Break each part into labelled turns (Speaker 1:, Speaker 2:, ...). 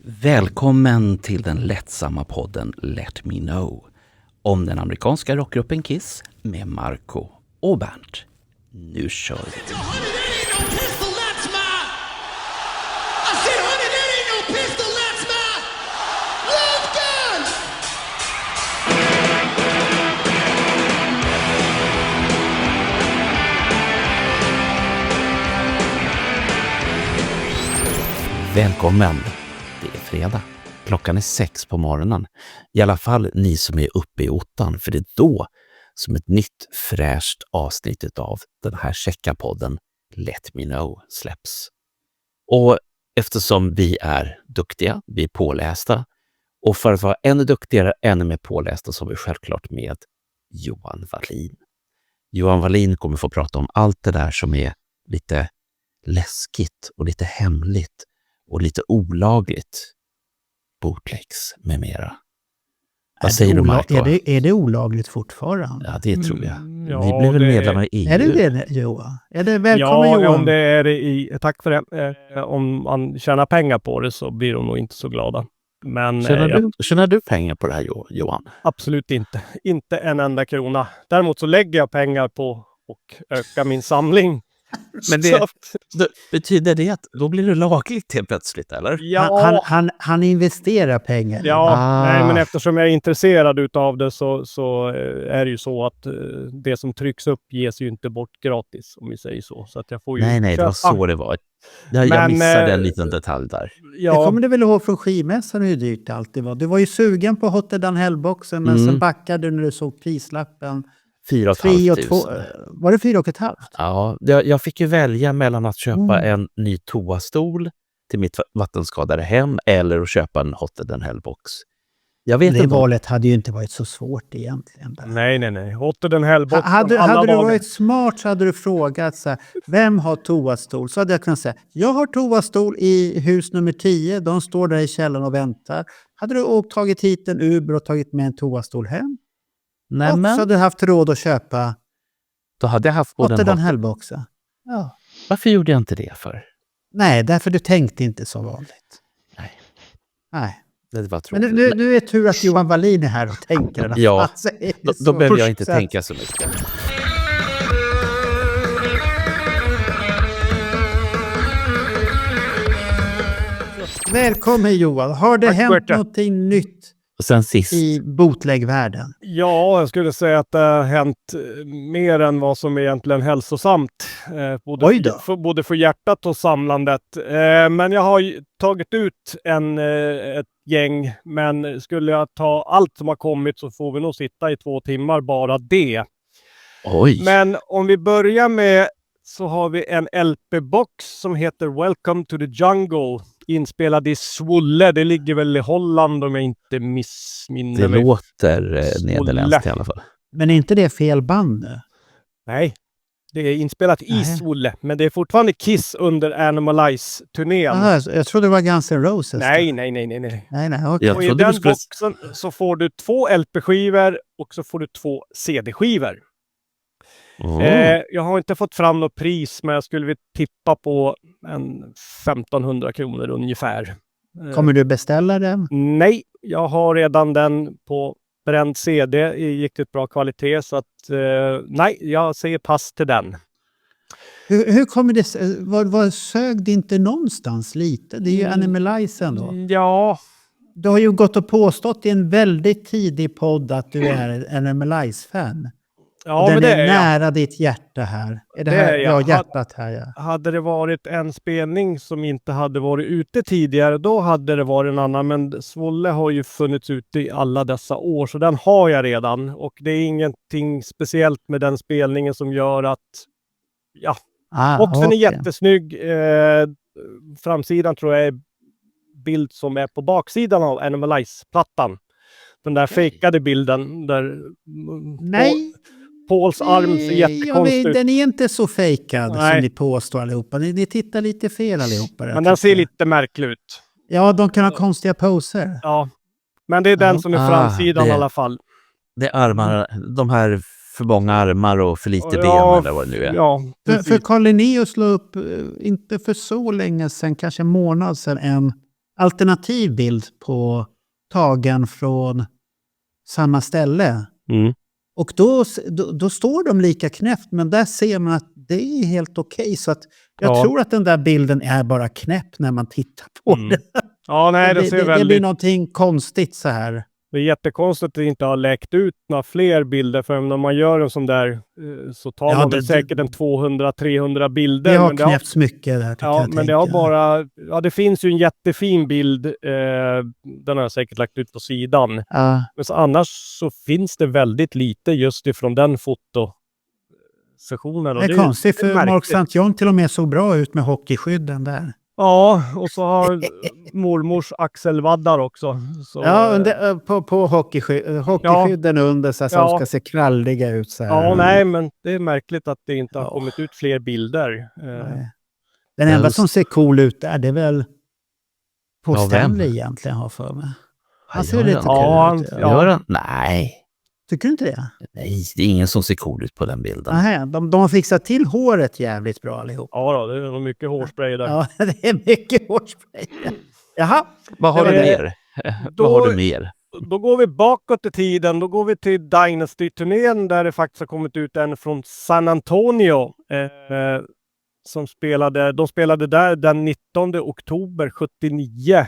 Speaker 1: Välkommen till den lättsamma podden Let Me Know om den amerikanska rockgruppen Kiss med Marco och Bernt. Nu kör vi! Välkommen! Det är fredag. Klockan är 6 på morgonen. I alla fall ni som är uppe i ottan, för det är då som ett nytt fräscht avsnitt av den här checkapodden Let Me Know släpps. Och eftersom vi är duktiga, vi är pålästa, och för att vara ännu duktigare, ännu mer pålästa, så har vi självklart med Johan Wallin. Johan Wallin kommer få prata om allt det där som är lite läskigt och lite hemligt och lite olagligt. Bootlegs med mera. Vad säger du, Marco?
Speaker 2: Är det olagligt fortfarande?
Speaker 1: Ja, det tror jag.
Speaker 3: Ja,
Speaker 1: Ni blir väl medlemmar i EU?
Speaker 2: Är det Johan? Är det välkommen,
Speaker 3: ja,
Speaker 2: Johan?
Speaker 3: om det är det i... Tack för det. Om man tjänar pengar på det så blir de nog inte så glada. Men
Speaker 1: Tjänar du pengar på det här, Johan?
Speaker 3: Absolut inte. Inte en enda krona. Däremot så lägger jag pengar på och öka min samling.
Speaker 1: Men betyder det att då blir det lagligt helt plötsligt, eller?
Speaker 3: Ja,
Speaker 2: Han investerar pengar.
Speaker 3: nej, men eftersom jag är intresserad utav det så är det ju så att det som trycks upp ges ju inte bort gratis, om vi säger så. Så att jag får ju
Speaker 1: Nej, det var så det var. Jag missade en liten detalj där.
Speaker 2: Ja. Jag kommer du väl ihåg från skivmässan hur dyrt det alltid var. Du var ju sugen på Hotter Than Hell-boxen, men sen backade du när du såg prislappen.
Speaker 1: 4 500.
Speaker 2: Var det 4 500?
Speaker 1: Ja, jag fick ju välja mellan att köpa en ny toastol till mitt vattenskadade hem eller att köpa en Hotter Than Hell-box.
Speaker 2: Det valet hade ju inte varit så svårt egentligen.
Speaker 3: Nej. Hotter Than Hell-box.
Speaker 2: Hade du varit smart så hade du frågat så här, vem har toastol? Så hade jag kunnat säga, jag har toastol i hus nummer 10. De står där i källaren och väntar. Hade du tagit hit en Uber och tagit med en toastol hem? Nej, och så hade du haft råd att köpa.
Speaker 1: Då hade jag haft både
Speaker 2: den Hellboxen. Ja.
Speaker 1: Varför gjorde jag inte det för?
Speaker 2: Nej, därför du tänkte inte så vanligt.
Speaker 1: Nej. Det var tråkigt.
Speaker 2: Men nu är det tur att Johan Wallin är här och tänker.
Speaker 1: Ja, då behöver jag inte tänka så mycket.
Speaker 2: Välkommen, Johan. Har det hänt någonting nytt?
Speaker 1: Och sen sist.
Speaker 2: I bootleg-världen?
Speaker 3: Ja, jag skulle säga att det har hänt mer än vad som är egentligen hälsosamt. Både för hjärtat och samlandet. Men jag har tagit ut ett gäng. Men skulle jag ta allt som har kommit så får vi nog sitta i 2 timmar bara det.
Speaker 1: Oj.
Speaker 3: Men om vi börjar med så har vi en LP-box som heter Welcome to the Jungle. Inspelad i Zwolle. Det ligger väl i Holland om jag inte missminner mig.
Speaker 1: Det låter nederländskt i alla fall.
Speaker 2: Men är inte det fel band nu?
Speaker 3: Nej, det är inspelat i Zwolle. Men det är fortfarande Kiss under Animalize-turnén.
Speaker 2: Jag trodde det var Guns N' Roses.
Speaker 3: Nej.
Speaker 2: Okay.
Speaker 3: Och i den boxen så får du 2 LP-skivor och så får du 2 CD-skivor. Jag har inte fått fram något pris, men jag skulle vilja tippa på 1500 kronor ungefär.
Speaker 2: Kommer du beställa den?
Speaker 3: Nej, jag har redan den på bränd CD i riktigt bra kvalitet, så att nej, jag säger pass till den.
Speaker 2: Hur kommer det? Vad sög det inte någonstans lite? Det är ju Animalize ändå.
Speaker 3: Ja.
Speaker 2: Du har ju gått och påstått i en väldigt tidig podd att du är en Animalize-fan. Ja, den är nära ditt hjärta här. Är det här hjärtat här? Ja.
Speaker 3: Hade det varit en spelning som inte hade varit ute tidigare, då hade det varit en annan. Men Zwolle har ju funnits ute i alla dessa år, så den har jag redan. Och det är ingenting speciellt med den spelningen som gör att... Ja, boxen är jättesnygg. Framsidan tror jag är bild som är på baksidan av Animalize-plattan. Den där fejkade bilden där...
Speaker 2: Nej!
Speaker 3: Pauls arm ser jättekonstig ut.
Speaker 2: Den är inte så fejkad som ni påstår allihopa. Ni tittar lite fel allihopa.
Speaker 3: Men den ser lite märklig ut.
Speaker 2: Ja, de kan ha konstiga poser.
Speaker 3: Ja, men det är den som är framsidan i alla fall.
Speaker 1: Det är armar, de här för många armar och för lite ben eller vad det nu är.
Speaker 3: Ja,
Speaker 2: för Carl Linnaeus slog upp, inte för så länge sedan, kanske en månad sedan, en alternativ bild på tagen från samma ställe.
Speaker 3: Mm.
Speaker 2: Och då står de lika knäppt, men där ser man att det är helt okej. Så att jag tror att den där bilden är bara knäpp när man tittar på den.
Speaker 3: Ja, nej, det ser
Speaker 2: Det
Speaker 3: väldigt...
Speaker 2: blir någonting konstigt så här.
Speaker 3: Det är jättekonstigt att det inte har läckt ut några fler bilder, för när man gör en sån där så tar man väl säkert en 200-300 bilder.
Speaker 2: Det har
Speaker 3: men
Speaker 2: knäppts mycket där, tycker jag.
Speaker 3: Men det har bara... Ja, det finns ju en jättefin bild. Den har jag säkert lagt ut på sidan. Men så annars så finns det väldigt lite just ifrån den fotosessionen.
Speaker 2: Det är konstigt, för Mark St. John till och med såg bra ut med hockeyskydden där.
Speaker 3: Ja, och så har mormors axelvaddar också. Så,
Speaker 2: På hockeyskydden under så här, som ska se kralliga ut. Så här.
Speaker 3: Ja, nej, men det är märkligt att det inte har kommit ut fler bilder.
Speaker 2: Den enda som ser cool ut där, det är väl på Stanley egentligen, har för mig. Han ser lite cool ut.
Speaker 1: Gör han? Nej.
Speaker 2: Tycker du inte det?
Speaker 1: Nej, det är ingen som ser cool ut på den bilden.
Speaker 2: Aha, de har fixat till håret jävligt bra allihop.
Speaker 3: Ja då, det är nog mycket hårspray där.
Speaker 2: Ja, det är mycket hårspray. Jaha.
Speaker 1: Vad har du mer? Vad har du mer?
Speaker 3: Då går vi bakåt i tiden. Då går vi till Dynasty-turnén där det faktiskt har kommit ut en från San Antonio. De spelade där den 19 oktober 79.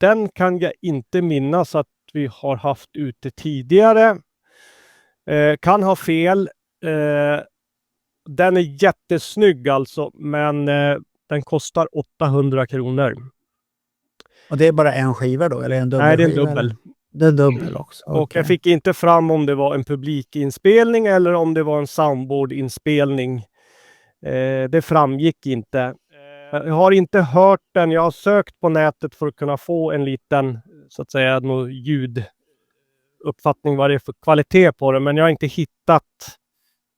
Speaker 3: Den kan jag inte minnas att vi har haft ute tidigare. Kan ha fel. Den är jättesnygg alltså, men den kostar 800 kronor.
Speaker 2: Och det är bara en skiva då? Eller en dubbel?
Speaker 3: Nej, det är en
Speaker 2: skiva,
Speaker 3: dubbel.
Speaker 2: Eller? Det är dubbel också. Okay.
Speaker 3: Och jag fick inte fram om det var en publikinspelning eller om det var en soundboard-inspelning. Det framgick inte. Jag har inte hört den. Jag har sökt på nätet för att kunna få en liten, så att säga, ljuduppfattning vad det är för kvalitet på det. Men jag har inte hittat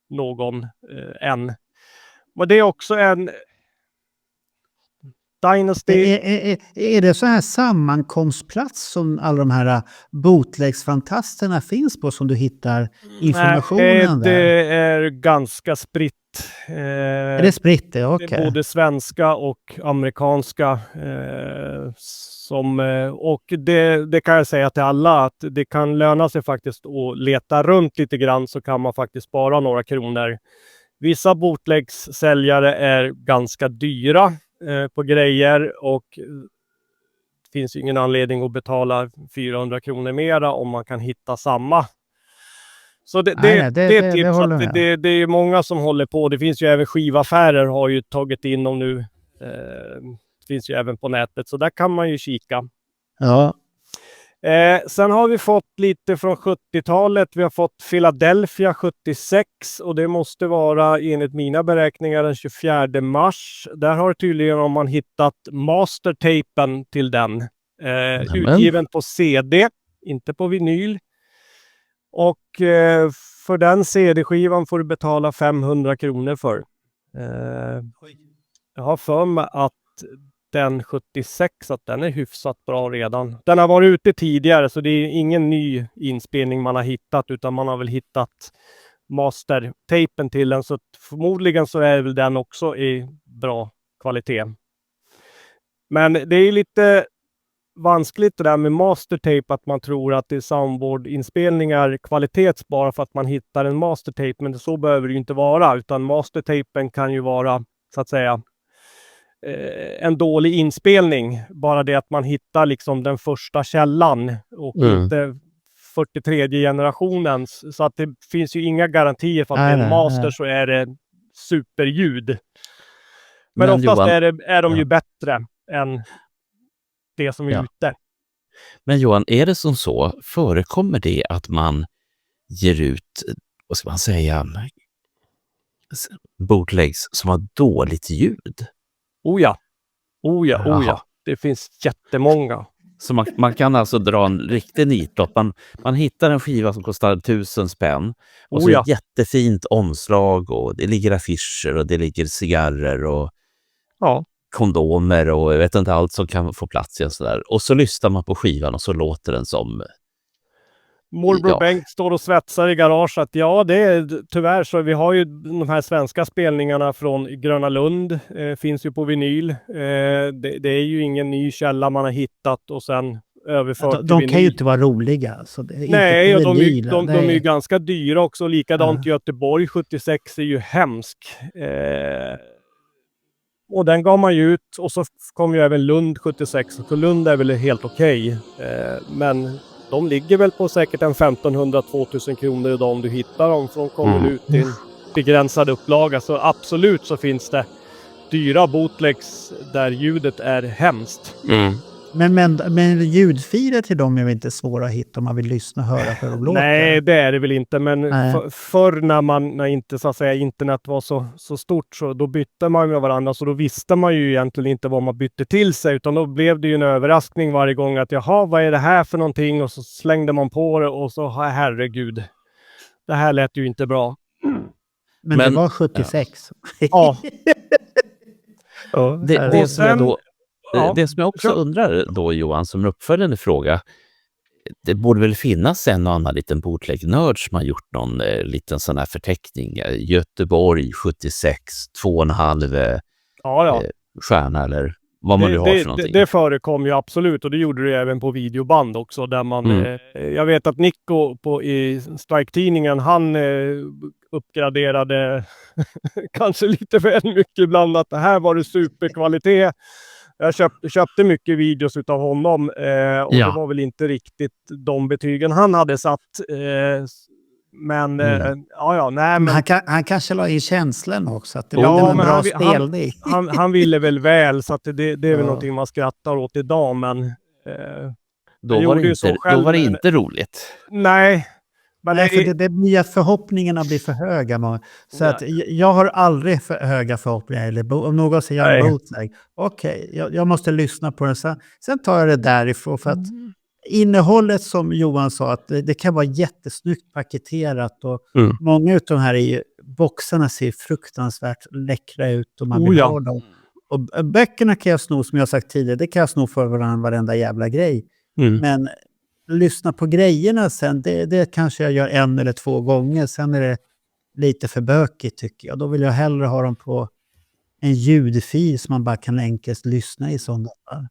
Speaker 3: någon än. Men det är också en Dynasty.
Speaker 2: Är det så här sammankomstplats som alla de här bootlegsfantasterna finns på, som du hittar informationen där?
Speaker 3: Det är ganska spritt.
Speaker 2: Är det spritt? Det? Okay.
Speaker 3: Det är både svenska och amerikanska. Och det kan jag säga till alla, att det kan löna sig faktiskt att leta runt lite grann, så kan man faktiskt spara några kronor. Vissa bootlegssäljare är ganska dyra på grejer, och det finns ju ingen anledning att betala 400 kronor mera om man kan hitta samma. Så det är tips att det är många som håller på. Det finns ju även skivaffärer har ju tagit in dem nu. Det finns ju även på nätet, så där kan man ju kika.
Speaker 2: Ja.
Speaker 3: Sen har vi fått lite från 70-talet. Vi har fått Philadelphia 76, och det måste vara enligt mina beräkningar den 24 mars. Där har tydligen om man hittat mastertapen till den. Utgiven på CD, inte på vinyl. Och för den CD-skivan får du betala 500 kronor för. Jag har för mig att den 76, att den är hyfsat bra redan. Den har varit ute tidigare, så det är ingen ny inspelning man har hittat, utan man har väl hittat mastertapen till den. Så förmodligen så är väl den också i bra kvalitet. Men det är lite vanskligt det där med mastertape, att man tror att det är soundboard-inspelningar kvalitets bara för att man hittar en mastertape, men så behöver det ju inte vara, utan mastertapen kan ju vara, så att säga, en dålig inspelning, bara det att man hittar liksom den första källan och inte 43 generationens, så att det finns ju inga garantier för att det är en master så är det superljud. Men oftast Johan, är de ju bättre än det som är ute.
Speaker 1: Men Johan, är det som så, förekommer det att man ger ut, vad ska man säga, bootlegs som har dåligt ljud?
Speaker 3: Oh ja. Det finns jättemånga.
Speaker 1: Så man kan alltså dra en riktig nitlott. Man hittar en skiva som kostar 1000 spänn. Och så ett jättefint omslag, och det ligger affischer och det ligger cigarrer och kondomer och jag vet inte allt som kan få plats i en sådär. Och så lyssnar man på skivan och så låter den som
Speaker 3: Morbror
Speaker 1: Ja.
Speaker 3: Bengt står och svetsar i garaget. Ja, det är tyvärr så. Vi har ju de här svenska spelningarna från Gröna Lund. Finns ju på vinyl. Det är ju ingen ny källa man har hittat och sen överfört till
Speaker 2: De
Speaker 3: vinyl.
Speaker 2: kan ju inte vara roliga. Alltså, det är
Speaker 3: Nej,
Speaker 2: inte
Speaker 3: och
Speaker 2: på vinyl.
Speaker 3: de är ju ganska dyra också. Likadant Göteborg 76 är ju hemsk. Och den gav man ju ut. Och så kom ju även Lund 76. Så Lund är väl helt okej. Men de ligger väl på säkert en 1500-2000 kronor idag om du hittar dem. För de kommer ut i en begränsad upplaga. Så absolut så finns det dyra bootlegs där ljudet är hemskt.
Speaker 2: Men ljudfiler till dem är väl inte svåra att hitta om man vill lyssna och höra hur de låter?
Speaker 3: Nej, det är det väl inte. Men förr när inte så att säga internet var så stort, så då bytte man med varandra. Så då visste man ju egentligen inte vad man bytte till sig. Utan då blev det ju en överraskning varje gång att jaha, vad är det här för någonting? Och så slängde man på det och så herregud. Det här lät ju inte bra.
Speaker 2: Men det var 76.
Speaker 3: Ja.
Speaker 1: Det som jag då...
Speaker 3: Ja.
Speaker 1: Det som jag också undrar då, Johan, som uppföljande fråga, det borde väl finnas en och annan liten bootleg-nörd som har gjort någon liten sån här förteckning. Göteborg 76, 2,5 stjärna eller vad man nu har för någonting.
Speaker 3: Det förekom ju absolut, och det gjorde det även på videoband också. Där man, jag vet att Nico i Strike-tidningen, han uppgraderade kanske lite väl mycket ibland, att det här var det superkvalitet. Jag köpte mycket videos utav honom och det var väl inte riktigt de betygen han hade satt. Men
Speaker 2: Han kanske la i känslan också, att det var en bra spelning.
Speaker 3: Han ville väl så att det är väl någonting man skrattar åt idag, men
Speaker 1: då var det inte roligt.
Speaker 3: Nej. Men
Speaker 2: nej, för det blir att förhoppningarna blir för höga. Så att jag har aldrig för höga förhoppningar. Eller om någon säger jag är bootleg. Okej, jag måste lyssna på den. Sen tar jag det därifrån. För att innehållet, som Johan sa, att det kan vara jättesnyggt paketerat. Och många av de här boxarna ser fruktansvärt läckra ut. Och man vill ha dem. Och böckerna kan jag sno, som jag sagt tidigare. Det kan jag sno för varenda jävla grej. Men lyssna på grejerna sen, det kanske jag gör 1 eller 2 gånger. Sen är det lite för bökigt, tycker jag. Då vill jag hellre ha dem på en ljudfil som man bara kan enkelt lyssna i sådana fall.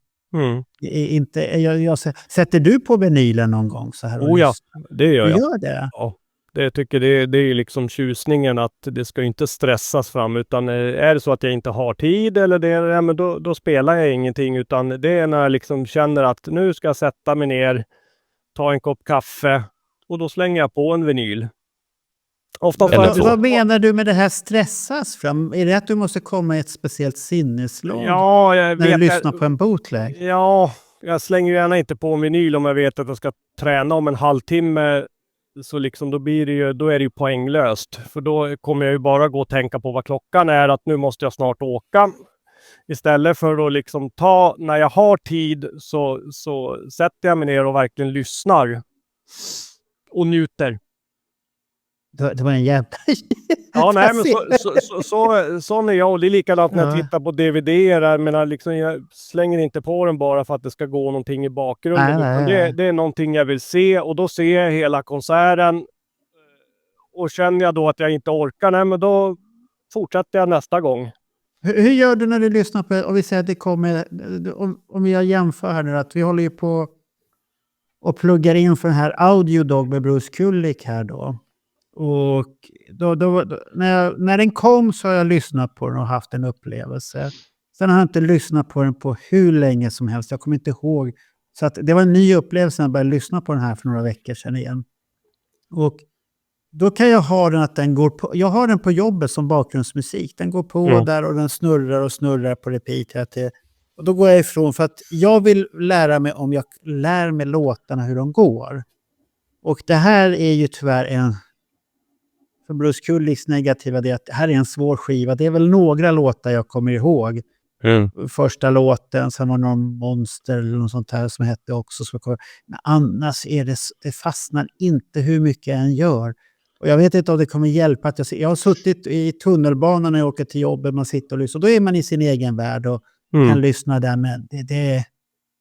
Speaker 2: Sätter du på vinylen någon gång så här?
Speaker 3: Ja, det gör jag.
Speaker 2: Du gör det?
Speaker 3: Ja. Jag tycker det är liksom tjusningen att det ska inte stressas fram, utan är det så att jag inte har tid eller det, men då spelar jag ingenting, utan det är när jag liksom känner att nu ska jag sätta mig ner, ta en kopp kaffe och då slänger jag på en vinyl.
Speaker 2: Vad menar du med det här stressas fram? Är det att du måste komma i ett speciellt sinneslag när du lyssnar på en bootleg?
Speaker 3: Ja, jag slänger gärna inte på en vinyl om jag vet att jag ska träna om en halvtimme. Så liksom då är det ju poänglöst. För då kommer jag ju bara gå och tänka på vad klockan är, att nu måste jag snart åka. Istället för att liksom när jag har tid så sätter jag mig ner och verkligen lyssnar. Och njuter.
Speaker 2: Det var en jävla...
Speaker 3: Ja, nej, men så är jag. Och det är likadant när jag tittar på DVD-er. Men liksom, jag slänger inte på den bara för att det ska gå någonting i bakgrunden. Nej. Det är någonting jag vill se. Och då ser jag hela konserten. Och känner jag då att jag inte orkar, men då fortsätter jag nästa gång.
Speaker 2: Hur gör du när du lyssnar på... Om vi säger att det kommer... Om jag jämför här nu, att vi håller ju på och pluggar in för den här Audiodog med Bruce Kulick här då. Och när den kom så har jag lyssnat på den och haft en upplevelse. Sen har jag inte lyssnat på den på hur länge som helst. Jag kommer inte ihåg. Så att det var en ny upplevelse när jag började lyssna på den här för några veckor sedan igen. Och då kan jag ha den att den går på... Jag har den på jobbet som bakgrundsmusik. Den går på där och den snurrar och snurrar på repeat. Och då går jag ifrån för att jag vill lära mig om jag lär mig låtarna hur de går. Och det här är ju tyvärr för Bruce Kulicks negativa, det att det här är en svår skiva. Det är väl några låtar jag kommer ihåg. Första låten, sen var det någon Monster eller något sånt här som hette också. Men annars är det fastnar inte hur mycket jag än gör. Och jag vet inte om det kommer hjälpa att jag har suttit i tunnelbanan när jag åker till jobbet, man sitter och lyssnar. Då är man i sin egen värld och kan lyssna där, men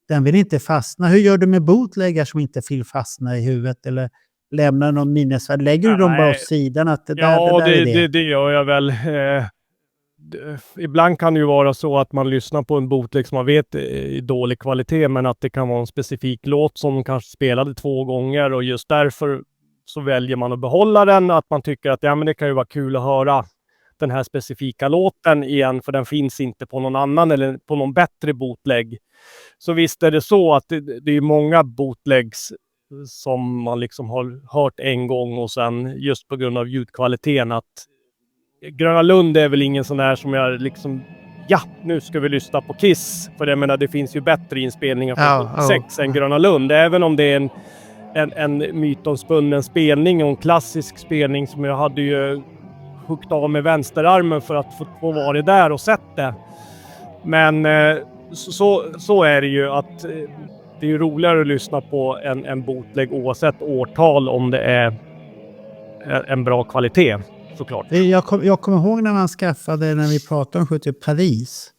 Speaker 2: den vill inte fastna. Hur gör du med bootleggar som inte vill fastna i huvudet? Eller lämnar någon minnesvärd? Lägger du dem bara åt sidan? Att det
Speaker 3: Ja,
Speaker 2: där är det?
Speaker 3: det gör jag väl. Ibland kan det ju vara så att man lyssnar på en bootleg som man vet är i dålig kvalitet, men att det kan vara en specifik låt som de kanske spelade 2 gånger och just därför så väljer man att behålla den. Att man tycker att men det kan ju vara kul att höra den här specifika låten igen, för den finns inte på någon annan eller på någon bättre bootleg. Så visst är det så att det är många bootlegs som man liksom har hört en gång och sen just på grund av ljudkvaliteten att Gröna Lund är väl ingen sån där som jag liksom nu ska vi lyssna på Kiss, för jag menar det finns ju bättre inspelningar från 76 än Gröna Lund, även om det är en mytomspunnen spelning och en klassisk spelning som jag hade ju huggit av med vänsterarmen för att få vara där och sett det. Men så är det ju att det är ju roligare att lyssna på en bootleg oavsett årtal om det är en bra kvalitet, såklart.
Speaker 2: Jag kommer ihåg när man skaffade, när vi pratade om 70 Paris.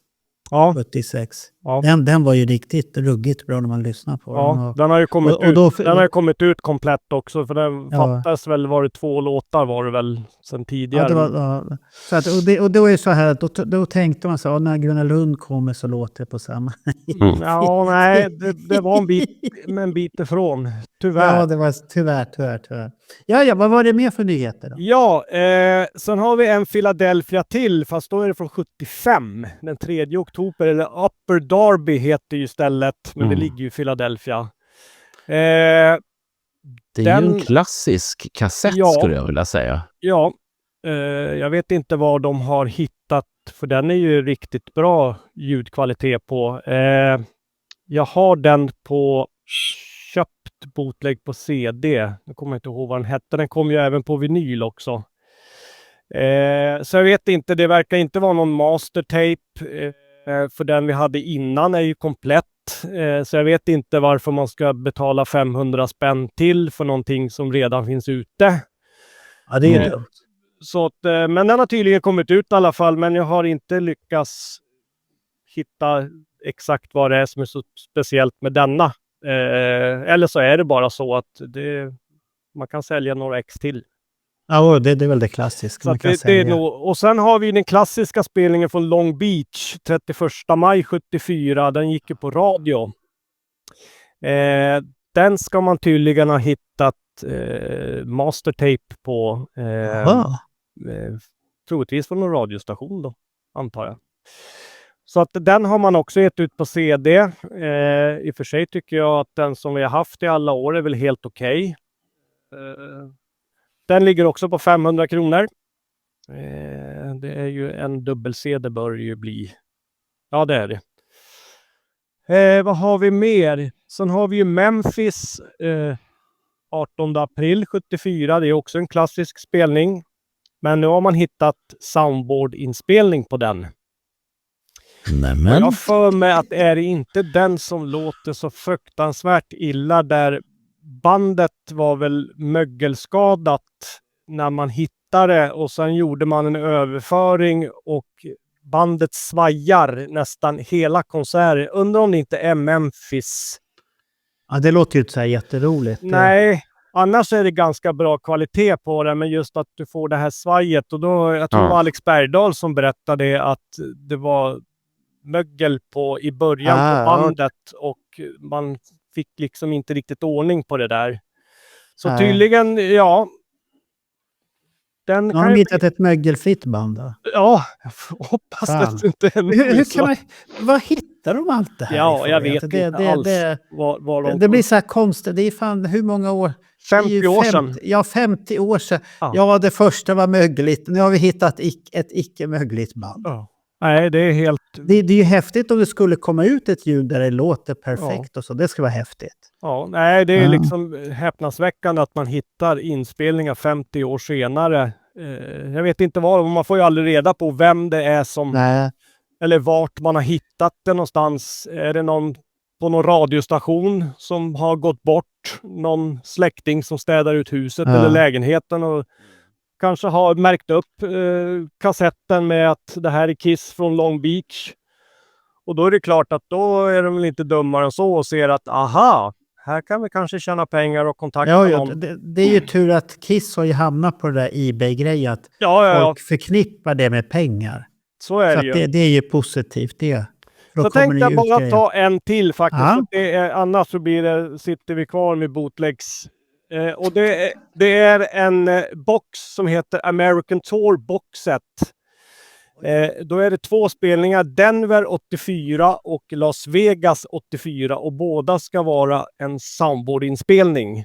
Speaker 3: Ja.
Speaker 2: 76.
Speaker 3: Ja.
Speaker 2: Den var ju riktigt ruggigt bra när man lyssnar på den.
Speaker 3: Ja, den har ju kommit ut. Den har ju kommit ut komplett också, för den fattas väl, var det 2 låtar var det väl sen tidigare.
Speaker 2: Ja, så att, och då är det så här att då tänkte man så när Gröna Lund kommer så låter det på samma.
Speaker 3: Ja, nej, det var en bit ifrån. Tyvärr.
Speaker 2: Ja, det var tyvärr. Ja, vad var det mer för nyheter då?
Speaker 3: Ja, sen har vi en Philadelphia till, fast då är det från 75. Den 3 oktober, eller Upper Darby heter ju stället, men det ligger ju i Philadelphia.
Speaker 1: Det är ju en klassisk kassett skulle jag vilja säga.
Speaker 3: Ja, jag vet inte vad de har hittat, för den är ju riktigt bra ljudkvalitet på. Jag har den på köpt bootleg på CD. Jag kommer inte ihåg vad den hette. Den kom ju även på vinyl också. Så jag vet inte, det verkar inte vara någon mastertape. För den vi hade innan är ju komplett. Så jag vet inte varför man ska betala 500 spänn till för någonting som redan finns ute.
Speaker 2: Ja, det är dumt.
Speaker 3: Så att, men den har tydligen kommit ut i alla fall, men jag har inte lyckats hitta exakt vad det är som är så speciellt med denna. Eller så är det bara så att man kan sälja några ex till.
Speaker 2: Ja, det är väl det klassiska.
Speaker 3: Man kan det är nog, och sen har vi den klassiska spelningen från Long Beach 31 maj 74. Den gick ju på radio. Den ska man tydligen ha hittat mastertape på. Troligtvis från en radiostation då, antar jag. Så att den har man också gett ut på CD. I och för sig tycker jag att den som vi har haft i alla år är väl helt okej. Den ligger också på 500 kronor. Det är ju en dubbel-CD bör ju bli. Ja, det är det. Vad har vi mer? Sen har vi ju Memphis 18 april 74. Det är också en klassisk spelning. Men nu har man hittat soundboard-inspelning på den.
Speaker 1: Nämen.
Speaker 3: Jag har för mig att är det inte den som låter så fruktansvärt illa, där bandet var väl mögelskadat när man hittade och sen gjorde man en överföring och bandet svajar nästan hela konserten. Undrar om det inte är Memphis.
Speaker 2: Ja, det låter ju inte så här jätteroligt.
Speaker 3: Nej, annars är det ganska bra kvalitet på det, men just att du får det här svajet. Och då, jag tror det var Alex Bergdahl som berättade att det var mögel i början på bandet och man fick liksom inte riktigt ordning på det där. Så tydligen, ja.
Speaker 2: Har de hittat ett mögelfritt band då?
Speaker 3: Ja, jag hoppas att det inte är
Speaker 2: hur kan man, vad hittar de allt det här?
Speaker 3: Ja, jag vet inte alls vad
Speaker 2: det blir så här konstigt. Det är fan hur många år?
Speaker 3: 50 år sedan.
Speaker 2: Ja, 50 år sedan. Ja, det första var mögligt. Nu har vi hittat ett icke-mögligt band.
Speaker 3: Ja. Nej, det är helt...
Speaker 2: Det är ju häftigt om det skulle komma ut ett ljud där det låter perfekt och så. Det ska vara häftigt.
Speaker 3: Ja, nej, det är liksom häpnadsväckande att man hittar inspelningar 50 år senare. Jag vet inte vad, man får ju aldrig reda på vem det är som...
Speaker 2: Nej.
Speaker 3: Eller vart man har hittat det någonstans. Är det någon på någon radiostation som har gått bort? Någon släkting som städar ut huset eller lägenheten och kanske har märkt upp kassetten med att det här är Kiss från Long Beach. Och då är det klart att då är de väl inte dummare än så och ser att aha, här kan vi kanske tjäna pengar och kontakta
Speaker 2: Ja,
Speaker 3: någon.
Speaker 2: det är ju tur att Kiss har ju hamnat på det där eBay-grejen. Att
Speaker 3: Ja.
Speaker 2: folk förknippar det med pengar.
Speaker 3: Så är
Speaker 2: Så
Speaker 3: det
Speaker 2: att
Speaker 3: ju.
Speaker 2: det är ju positivt det. Då
Speaker 3: Så
Speaker 2: kommer
Speaker 3: tänkte
Speaker 2: det
Speaker 3: jag
Speaker 2: ju
Speaker 3: bara
Speaker 2: ut
Speaker 3: ta en till faktiskt.
Speaker 2: Ja.
Speaker 3: För det är, annars så sitter vi kvar med bootlegs. Och det är en box som heter American Tour Boxset. Då är det 2 spelningar, Denver 84 och Las Vegas 84. Och båda ska vara en soundboard-inspelning.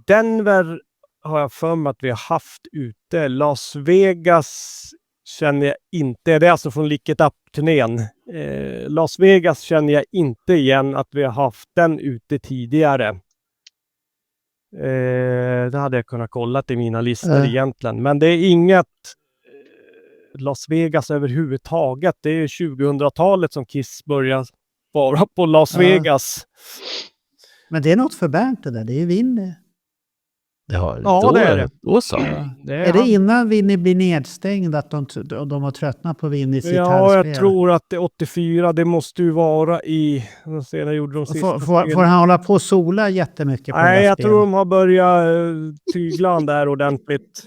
Speaker 3: Denver har jag för mig att vi har haft ute. Las Vegas känner jag inte. Det är alltså från Lick It Up-turnén. Las Vegas känner jag inte igen att vi har haft den ute tidigare. Det hade jag kunnat kolla i mina listor egentligen. Men det är inget Las Vegas överhuvudtaget. Det är 2000-talet som Kiss börjar vara på Las Vegas.
Speaker 2: Men det är något för Bernt det där. Det är ju Vinny.
Speaker 3: Ja, det är det.
Speaker 1: Då så.
Speaker 2: Är det innan Vinny blir nedstängd att de har tröttnat på Vinnys gitarrspel?
Speaker 3: Ja, jag tror att det 84, det måste ju vara i... Senare gjorde de sista
Speaker 2: får han hålla på och sola jättemycket på det
Speaker 3: Nej, jag
Speaker 2: spelet?
Speaker 3: tror de har börjat tygla han där ordentligt.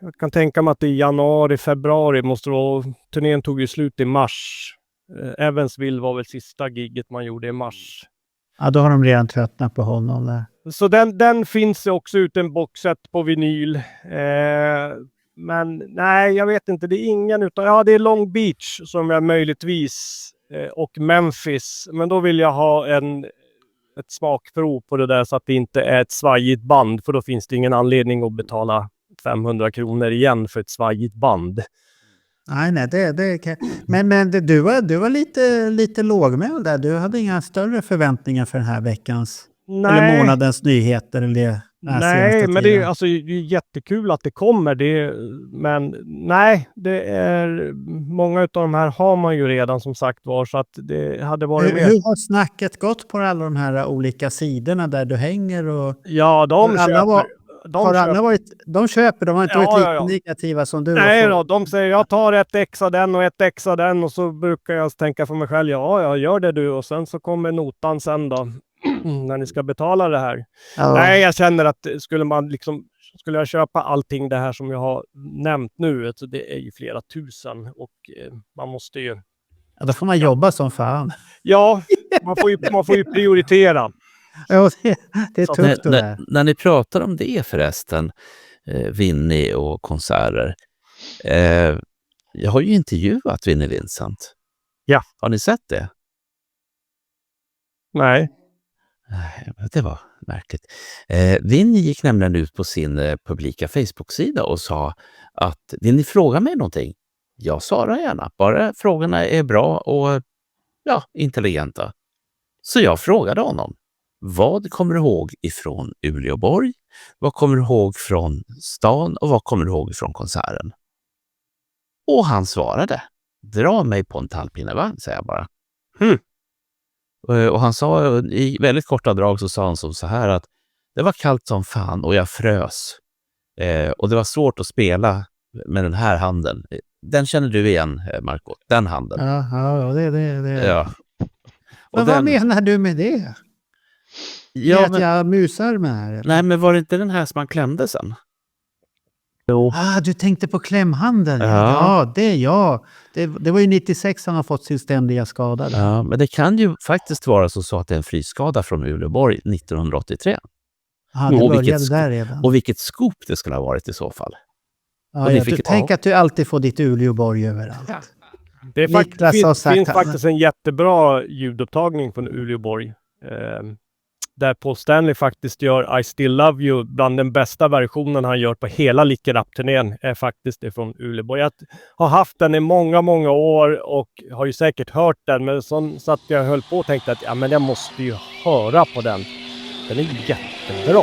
Speaker 3: Jag kan tänka mig att i januari, februari måste det vara... Turnén tog ju slut i mars. Evansville var väl sista gigget man gjorde i mars.
Speaker 2: Ja, då har de redan tröttnat på honom där.
Speaker 3: Så den finns också ute en boxset på vinyl. Men nej, jag vet inte. Det är ingen utan... Ja, det är Long Beach som jag möjligtvis. Och Memphis. Men då vill jag ha ett smakprov på det där så att det inte är ett svajigt band. För då finns det ingen anledning att betala 500 kronor igen för ett svajigt band.
Speaker 2: Nej, det kan... Men du var lite lågmäld där. Du hade inga större förväntningar för den här veckans eller månadens nyheter eller det.
Speaker 3: Nej, men det är alltså jättekul att det kommer. Men nej, det är många av de här har man ju redan som sagt var, så att det hade varit
Speaker 2: hur har snacket gått på alla de här olika sidorna där du hänger? Och
Speaker 3: ja, de köper.
Speaker 2: De köper, de har inte varit lika negativa som du.
Speaker 3: Nej då, de säger jag tar ett ex av den och ett ex av den, och så brukar jag tänka för mig själv, ja gör det du, och sen så kommer notan sen då när ni ska betala det här. Ja. Nej, jag känner att skulle jag köpa allting det här som jag har nämnt nu, så det är ju flera tusen och man måste ju...
Speaker 2: Ja, då får man jobba som fan.
Speaker 3: Ja, man får ju prioritera.
Speaker 2: Ja, det är tufft det där.
Speaker 1: När ni pratar om det förresten, Vinny och konserter. Jag har ju intervjuat Vinny Vincent.
Speaker 3: Ja.
Speaker 1: Har ni sett det?
Speaker 3: Nej.
Speaker 1: Det var märkligt. Vinny gick nämligen ut på sin publika Facebook-sida och sa att vill ni fråga mig någonting? Jag svarar gärna. Bara frågorna är bra och intelligenta. Så jag frågade honom. Vad kommer du ihåg ifrån Uleåborg? Vad kommer du ihåg från stan? Och vad kommer du ihåg ifrån konserten? Och han svarade. Dra mig på en tallpinnevagn, säger jag bara. Och han sa, i väldigt korta drag så sa han så här att det var kallt som fan och jag frös. Och det var svårt att spela med den här handen. Den känner du igen, Marco. Den handen.
Speaker 2: Ja, det.
Speaker 1: Ja.
Speaker 2: Men vad menar du med det? Ja, att jag musar med här? Eller?
Speaker 1: Nej, men var det inte den här som man klämde sen?
Speaker 3: Jo.
Speaker 2: Du tänkte på klämhanden.
Speaker 1: Ja.
Speaker 2: Det var ju 96 han har fått sin ständiga skada. Där.
Speaker 1: Ja, men det kan ju faktiskt vara så att det är en frysskada från Uleåborg 1983.
Speaker 2: Ja, det började där redan.
Speaker 1: Och vilket skop det skulle ha varit i så fall.
Speaker 2: Ja, tänk att du alltid får ditt Uleåborg överallt. Ja.
Speaker 3: Det finns faktiskt en jättebra ljudupptagning från Uleåborg. Där Paul Stanley faktiskt gör I Still Love You, bland den bästa versionen han gör på hela Lick It Up-turnén är faktiskt från Uleåborg. Jag har haft den i många, många år och har ju säkert hört den, men så att jag höll på och tänkte att men jag måste ju höra på den. Den är jättebra.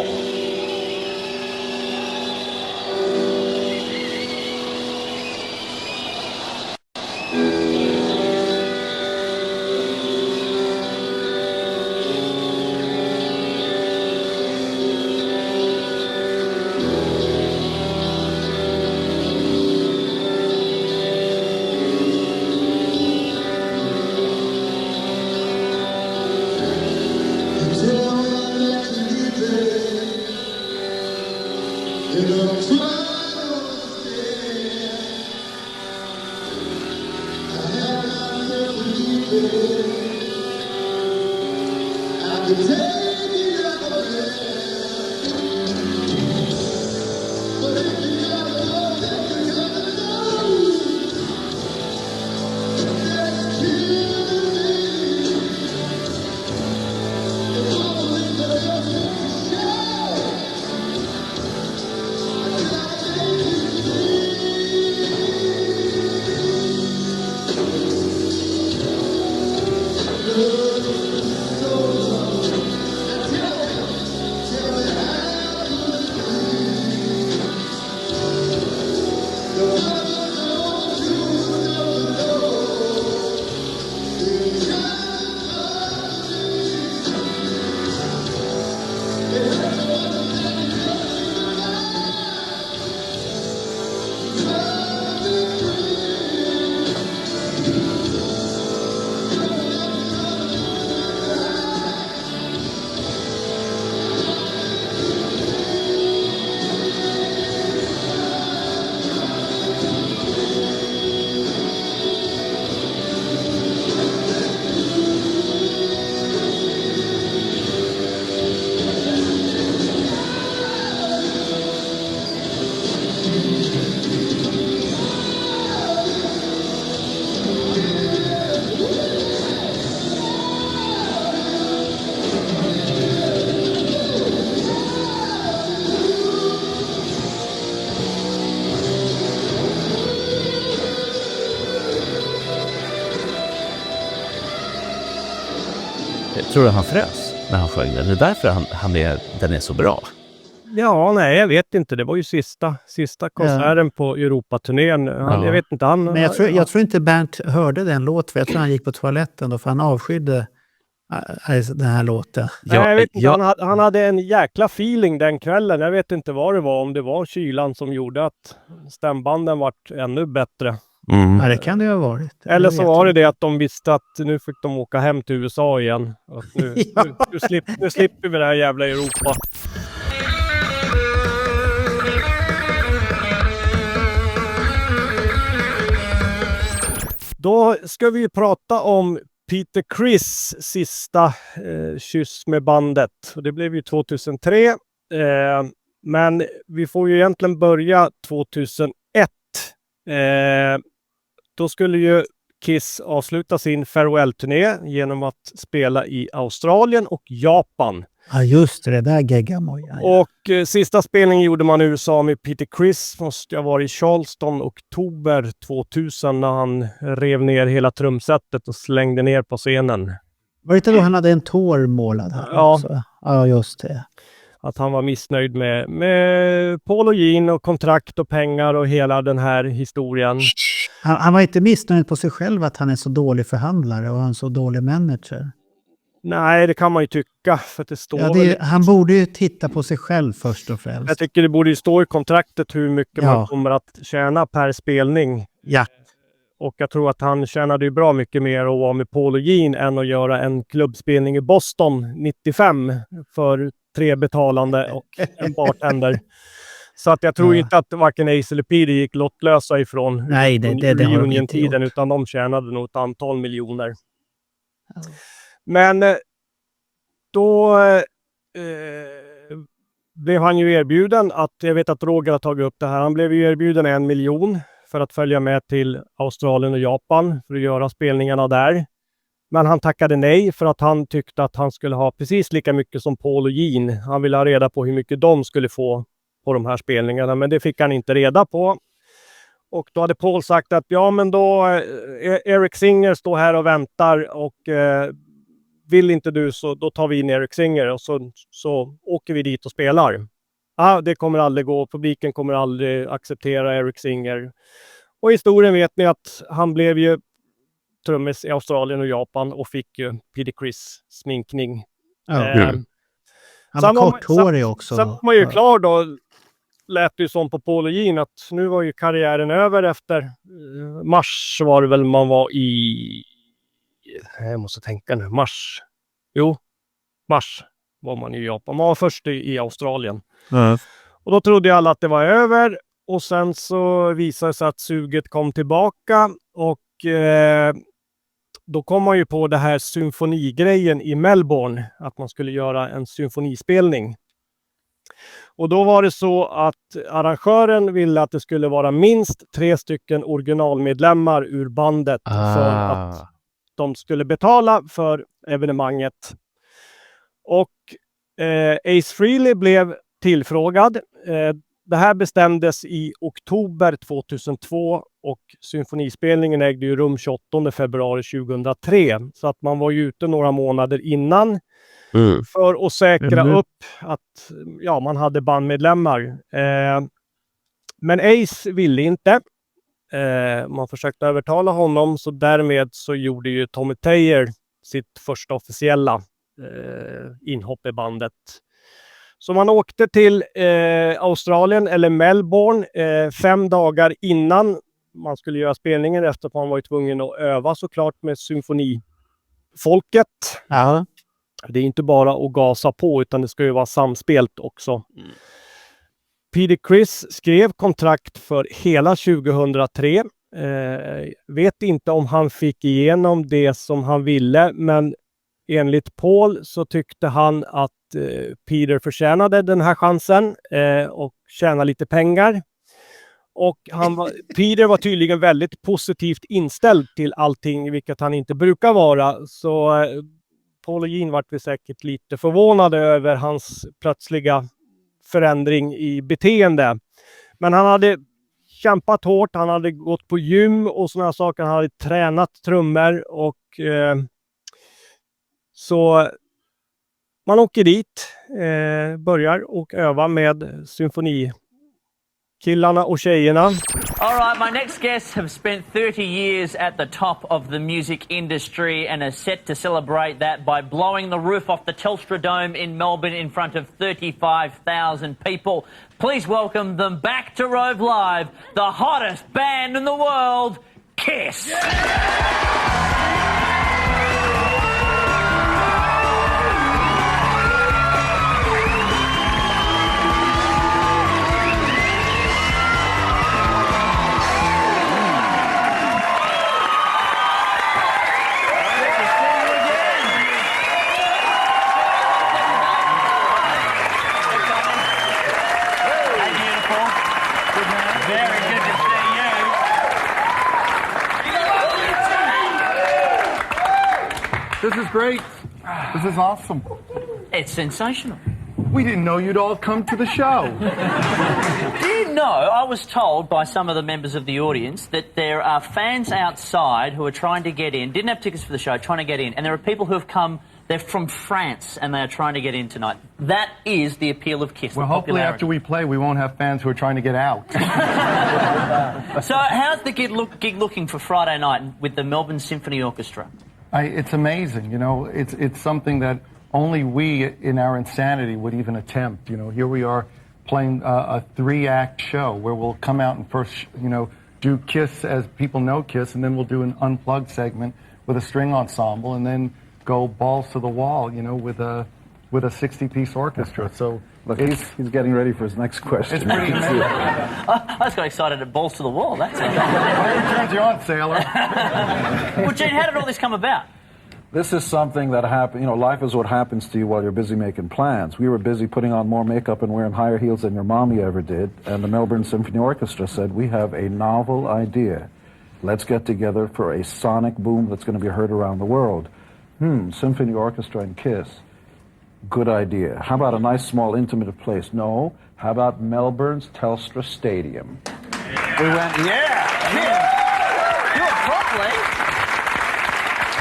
Speaker 1: Tror du han frös när han sjöng den? Det är därför den är så bra.
Speaker 3: Ja, nej, jag vet inte. Det var ju sista konserten på Europaturnén. Jag vet inte.
Speaker 2: Men jag tror inte Bernt hörde den låten. Jag tror han gick på toaletten då, för han avskydde den här låten.
Speaker 3: Nej, jag vet inte. Han hade en jäkla feeling den kvällen. Jag vet inte vad det var. Om det var kylan som gjorde att stämbanden vart ännu bättre.
Speaker 2: Ja, det kan det ju ha varit.
Speaker 3: Eller så var det att de visste att nu fick de åka hem till USA igen. Att nu slipper vi det här jävla Europa. Då ska vi prata om Peter Criss sista kyss med bandet. Och det blev ju 2003. Men vi får ju egentligen börja 2001. Då skulle ju Kiss avsluta sin farewell-turné genom att spela i Australien och Japan.
Speaker 2: Ja, just det där geggamoja.
Speaker 3: Och sista spelningen gjorde man i USA med Peter Criss. Måste jag vara i Charleston oktober 2000 när han rev ner hela trumsetet och slängde ner på scenen.
Speaker 2: Var det inte då han hade en tår målad här?
Speaker 3: Ja.
Speaker 2: Också? Ja, just det.
Speaker 3: Att han var missnöjd med Paul och Gene och kontrakt och pengar och hela den här historien.
Speaker 2: Han var inte missnöjd på sig själv att han är så dålig förhandlare och en så dålig manager.
Speaker 3: Nej, det kan man ju tycka. För att det står
Speaker 2: han borde ju titta på sig själv först och främst.
Speaker 3: Jag tycker det borde ju stå i kontraktet hur mycket man kommer att tjäna per spelning.
Speaker 2: Ja.
Speaker 3: Och jag tror att han tjänade ju bra mycket mer att vara med Paul och Gene än att göra en klubbspelning i Boston 95 för 3 betalande och en bartender. Så att jag tror inte att varken Ace eller Peter gick lottlösa ifrån reunion-tiden, utan de tjänade nog ett antal miljoner. Men då blev han ju erbjuden att, jag vet att Roger har tagit upp det här, han blev ju erbjuden 1 miljon för att följa med till Australien och Japan för att göra spelningarna där. Men han tackade nej för att han tyckte att han skulle ha precis lika mycket som Paul och Gene. Han ville ha reda på hur mycket de skulle få på de här spelningarna, men det fick han inte reda på. Och då hade Paul sagt att ja, men då Eric Singer står här och väntar och vill inte du så då tar vi in Eric Singer och så åker vi dit och spelar. Det kommer aldrig gå, publiken kommer aldrig acceptera Eric Singer. Och historien vet ni att han blev ju trummis i Australien och Japan och fick ju Peter Criss sminkning.
Speaker 2: Han var korthårig också.
Speaker 3: Sen var man ju klar då. Lät det ju som på Paul och Gene att nu var ju karriären över efter mars var det väl man var i. Jag måste tänka nu. Mars var man i Japan. Man var först i Australien. Och då trodde ju alla att det var över. Och sen så visade det sig att suget kom tillbaka. Och då kom man ju på det här symfonigrejen i Melbourne, att man skulle göra en symfonispelning. Och då var det så att arrangören ville att det skulle vara minst 3 stycken originalmedlemmar ur bandet för att de skulle betala för evenemanget. Och Ace Frehley blev tillfrågad. Det här bestämdes i oktober 2002 och symfonispelningen ägde ju rum 28 februari 2003. Så att man var ju ute några månader innan för att säkra upp att man hade bandmedlemmar. Men Ace ville inte. Man försökte övertala honom, så därmed så gjorde ju Tommy Thayer sitt första officiella inhopp i bandet. Så man åkte till Australien eller Melbourne 5 dagar innan man skulle göra spelningen, efter att man var tvungen att öva såklart med symfonifolket.
Speaker 2: Ja.
Speaker 3: Det är inte bara att gasa på, utan det ska ju vara samspelt också. Peter Criss skrev kontrakt för hela 2003. Vet inte om han fick igenom det som han ville, men enligt Paul så tyckte han att Peter förtjänade den här chansen och tjäna lite pengar. Och Peter var tydligen väldigt positivt inställd till allting, vilket han inte brukar vara. Så Paul och Gene var säkert lite förvånade över hans plötsliga förändring i beteende. Men han hade kämpat hårt, han hade gått på gym och sådana saker, han hade tränat trummor och så man åker dit, börjar och öva med symfonikillarna och tjejerna.
Speaker 4: All right, my next guests have spent 30 years at the top of the music industry and are set to celebrate that by blowing the roof off the Telstra Dome in Melbourne in front of 35,000 people. Please welcome them back to Rove Live, the hottest band in the world, Kiss! Yeah!
Speaker 5: This is great. This is awesome.
Speaker 4: It's sensational.
Speaker 5: We didn't know you'd all come to the show.
Speaker 4: Do you know, I was told by some of the members of the audience that there are fans outside who are trying to get in, didn't have tickets for the show, trying to get in, and there are people who have come, they're from France, and they are trying to get in tonight. That is the appeal of Kiss.
Speaker 5: Well, hopefully after we play, we won't have fans who are trying to get out.
Speaker 4: So how's the gig looking for Friday night with the Melbourne Symphony Orchestra?
Speaker 5: It's amazing, you know, it's something that only we in our insanity would even attempt. You know, here we are playing a 3-act show where we'll come out and first, you know, do Kiss as people know Kiss, and then we'll do an unplugged segment with a string ensemble, and then go balls to the wall, you know, with a 60-piece orchestra. So
Speaker 6: look, he's getting ready for his next question.
Speaker 5: it's pretty amazing.
Speaker 4: I just got excited at balls to the wall. That's it.
Speaker 5: Whatever turns you on, sailor.
Speaker 4: Well, Gene, how did all this come about?
Speaker 6: This is something that happened, you know, life is what happens to you while you're busy making plans. We were busy putting on more makeup and wearing higher heels than your mommy ever did, and the Melbourne Symphony Orchestra said, we have a novel idea. Let's get together for a sonic boom that's going to be heard around the world. Symphony Orchestra and Kiss. Good idea. How about a nice, small, intimate place? No. How about Melbourne's Telstra Stadium? We went, yeah!
Speaker 4: Do it properly.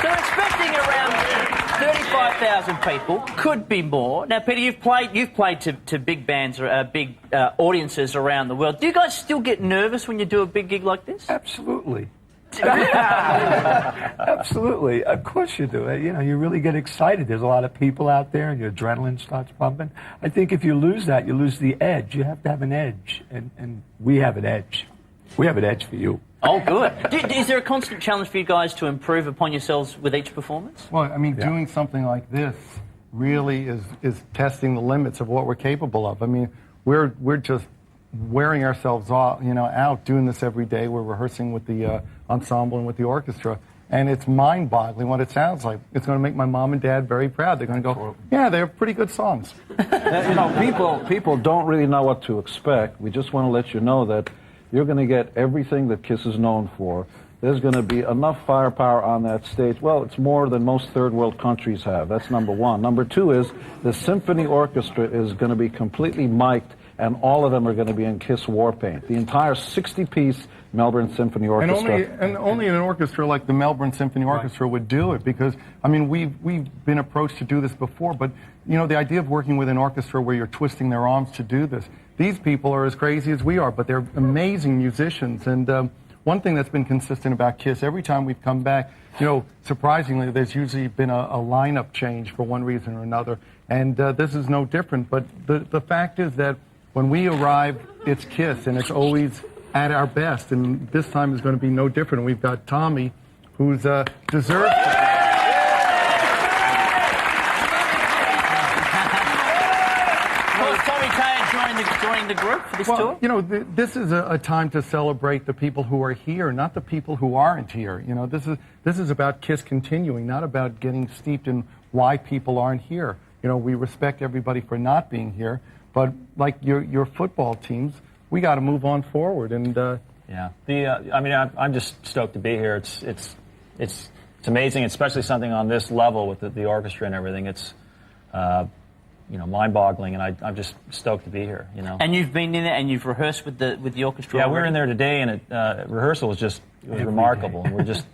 Speaker 4: So we're expecting around 35,000 people, could be more. Now, Peter, you've played to big bands, big audiences around the world. Do you guys still get nervous when you do a big gig like this?
Speaker 7: Absolutely. Absolutely. Of course you do. You know, you really get excited. There's a lot of people out there and your adrenaline starts pumping. I think if you lose that, you lose the edge. You have to have an edge. And we have an edge. We have an edge for you.
Speaker 4: Oh, good. Is there a constant challenge for you guys to improve upon yourselves with each performance?
Speaker 5: Well, I mean, doing something like this really is testing the limits of what we're capable of. I mean, we're just wearing ourselves off, you know, out doing this every day. We're rehearsing with the ensemble and with the orchestra, And it's mind-boggling what it sounds like. It's going to make my mom and dad very proud. They're going to go, yeah, they're pretty good songs.
Speaker 6: People don't really know what to expect. We just want to let you know that you're going to get everything that KISS is known for. There's going to be enough firepower on that stage. Well, it's more than most third world countries have. That's number one. Number two is the symphony orchestra is going to be completely mic'd, and all of them are going to be in KISS war paint. The entire 60-piece Melbourne Symphony Orchestra.
Speaker 5: And only an orchestra like the Melbourne Symphony Orchestra would do it, because, I mean, we've been approached to do this before, but, you know, the idea of working with an orchestra where you're twisting their arms to do this, these people are as crazy as we are, but they're amazing musicians. And one thing that's been consistent about KISS, every time we've come back, you know, surprisingly, there's usually been a lineup change for one reason or another, and this is no different. But the fact is that when we arrive, it's KISS, and it's always at our best, and this time is going to be no different. We've got Tommy, who's deserved.
Speaker 4: Tommy Kaye joined the group for this tour?
Speaker 5: You know, this is a time to celebrate the people who are here, not the people who aren't here. You know, this is about KISS continuing, not about getting steeped in why people aren't here. You know, we respect everybody for not being here, but like your football teams, we got to move on forward. And
Speaker 8: yeah, I mean, I'm just stoked to be here. It's amazing, especially something on this level with the orchestra and everything. It's you know, mind-boggling, and I'm just stoked to be here. You know.
Speaker 4: And you've been in there and you've rehearsed with the orchestra.
Speaker 8: Yeah,
Speaker 4: already?
Speaker 8: we were in there today, and rehearsal was remarkable. And we're just,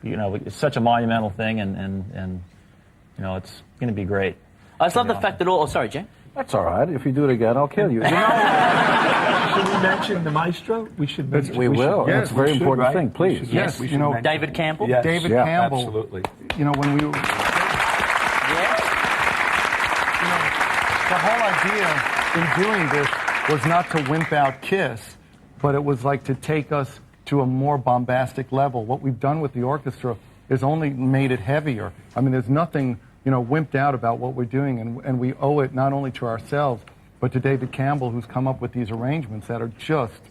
Speaker 8: you know, it's such a monumental thing, and you know, it's going to be great.
Speaker 4: I just love the fact that all. Oh, sorry, Jay.
Speaker 6: That's all right. If you do it again, I'll kill you. You know,
Speaker 7: Should we mention the maestro? We should mention.
Speaker 6: we will.
Speaker 5: yes,
Speaker 6: That's a very
Speaker 7: we should,
Speaker 6: important
Speaker 7: right?
Speaker 6: thing. Please.
Speaker 5: yes,
Speaker 7: We
Speaker 5: you
Speaker 7: should
Speaker 5: know,
Speaker 7: mention
Speaker 4: David Campbell?
Speaker 7: Yes.
Speaker 5: David
Speaker 6: Yeah,
Speaker 5: Campbell.
Speaker 7: Absolutely.
Speaker 5: You know, when we were. The whole idea in doing this was not to wimp out KISS, but it was like to take us to a more bombastic level. What we've done with the orchestra is only made it heavier. I mean, there's nothing, you know, wimped out about what we're doing, and we owe it not only to ourselves, but to David Campbell, who's come up with these arrangements that are just,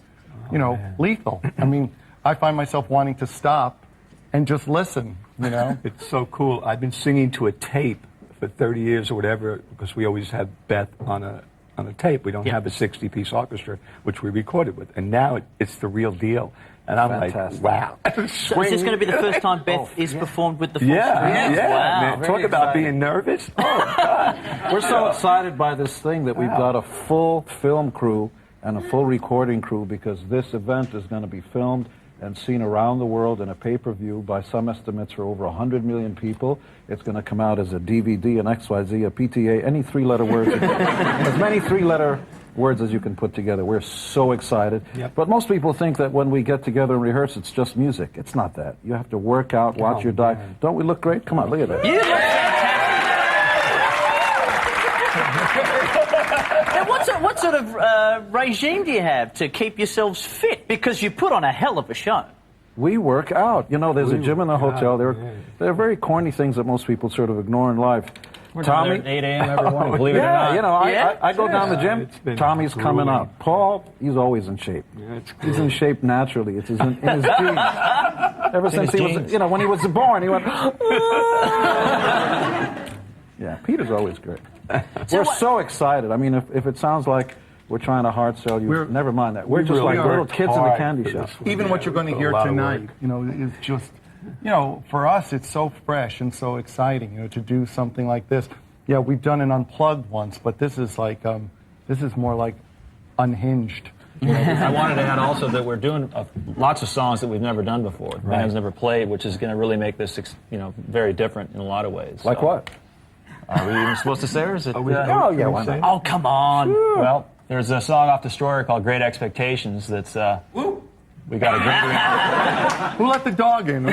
Speaker 5: you know, lethal. I mean, I find myself wanting to stop and just listen, you know?
Speaker 7: It's so cool. I've been singing to a tape for 30 years or whatever, because we always have Beth on a tape. We don't have a 60-piece orchestra, which we recorded with. And now it's the real deal. And I'm
Speaker 6: Fantastic.
Speaker 7: like, wow.
Speaker 4: So is this going to be the first time Beth is performed with the full
Speaker 7: Yeah,
Speaker 4: string? Wow.
Speaker 7: man. Talk about being nervous. Oh, God.
Speaker 6: We're so excited by this thing that we've got a full film crew and a full recording crew, because this event is going to be filmed and seen around the world in a pay-per-view by some estimates for over 100 million people. It's going to come out as a DVD, an XYZ, a PTA, any three-letter words, as many three-letter words as you can put together. We're so excited.
Speaker 7: Yep.
Speaker 6: But most people think that when we get together and rehearse, it's just music. It's not that. You have to work out, watch your diet. Don't we look great? Come on, look at that.
Speaker 4: You look fantastic. Now, what sort of regime do you have to keep yourselves fit? Because you put on a hell of a show.
Speaker 6: We work out. You know, there's a gym in the hotel. They're very corny things that most people sort of ignore in life.
Speaker 8: We're down there at 8 a.m. every morning, believe it or not.
Speaker 6: You know,
Speaker 4: Yeah.
Speaker 6: I go down the
Speaker 7: It's
Speaker 6: gym,
Speaker 7: been
Speaker 6: Tommy's coming
Speaker 7: grueling.
Speaker 6: up. Paul, he's always in shape.
Speaker 7: It's
Speaker 6: He's in shape naturally. It's in his genes. Ever since he was, you know, when he was born, he went. Yeah, Peter's always great. We're so excited. I mean, if it sounds like we're trying to hard sell you, never mind that. We're just
Speaker 7: really
Speaker 6: like little
Speaker 7: worked
Speaker 6: kids in a
Speaker 7: hard
Speaker 6: candy
Speaker 7: for
Speaker 6: shop.
Speaker 7: this one.
Speaker 5: Even what you're going to
Speaker 7: Put a
Speaker 5: hear
Speaker 7: lot of
Speaker 5: tonight,
Speaker 7: work.
Speaker 5: you know, is just, you know, for us, it's so fresh and so exciting, you know, to do something like this. Yeah, we've done an unplugged once, but this is like, this is more like unhinged.
Speaker 8: I wanted to add also that we're doing lots of songs that we've never done before. The band's never played, which is going to really make this, you know, very different in a lot of ways.
Speaker 6: Like
Speaker 8: So,
Speaker 6: what?
Speaker 8: Are we even supposed to say, or is it?
Speaker 6: Oh, yeah, why not?
Speaker 4: Oh, come on.
Speaker 8: Well, there's a song off Destroyer called Great Expectations that's, we got a great...
Speaker 5: Who let the dog in?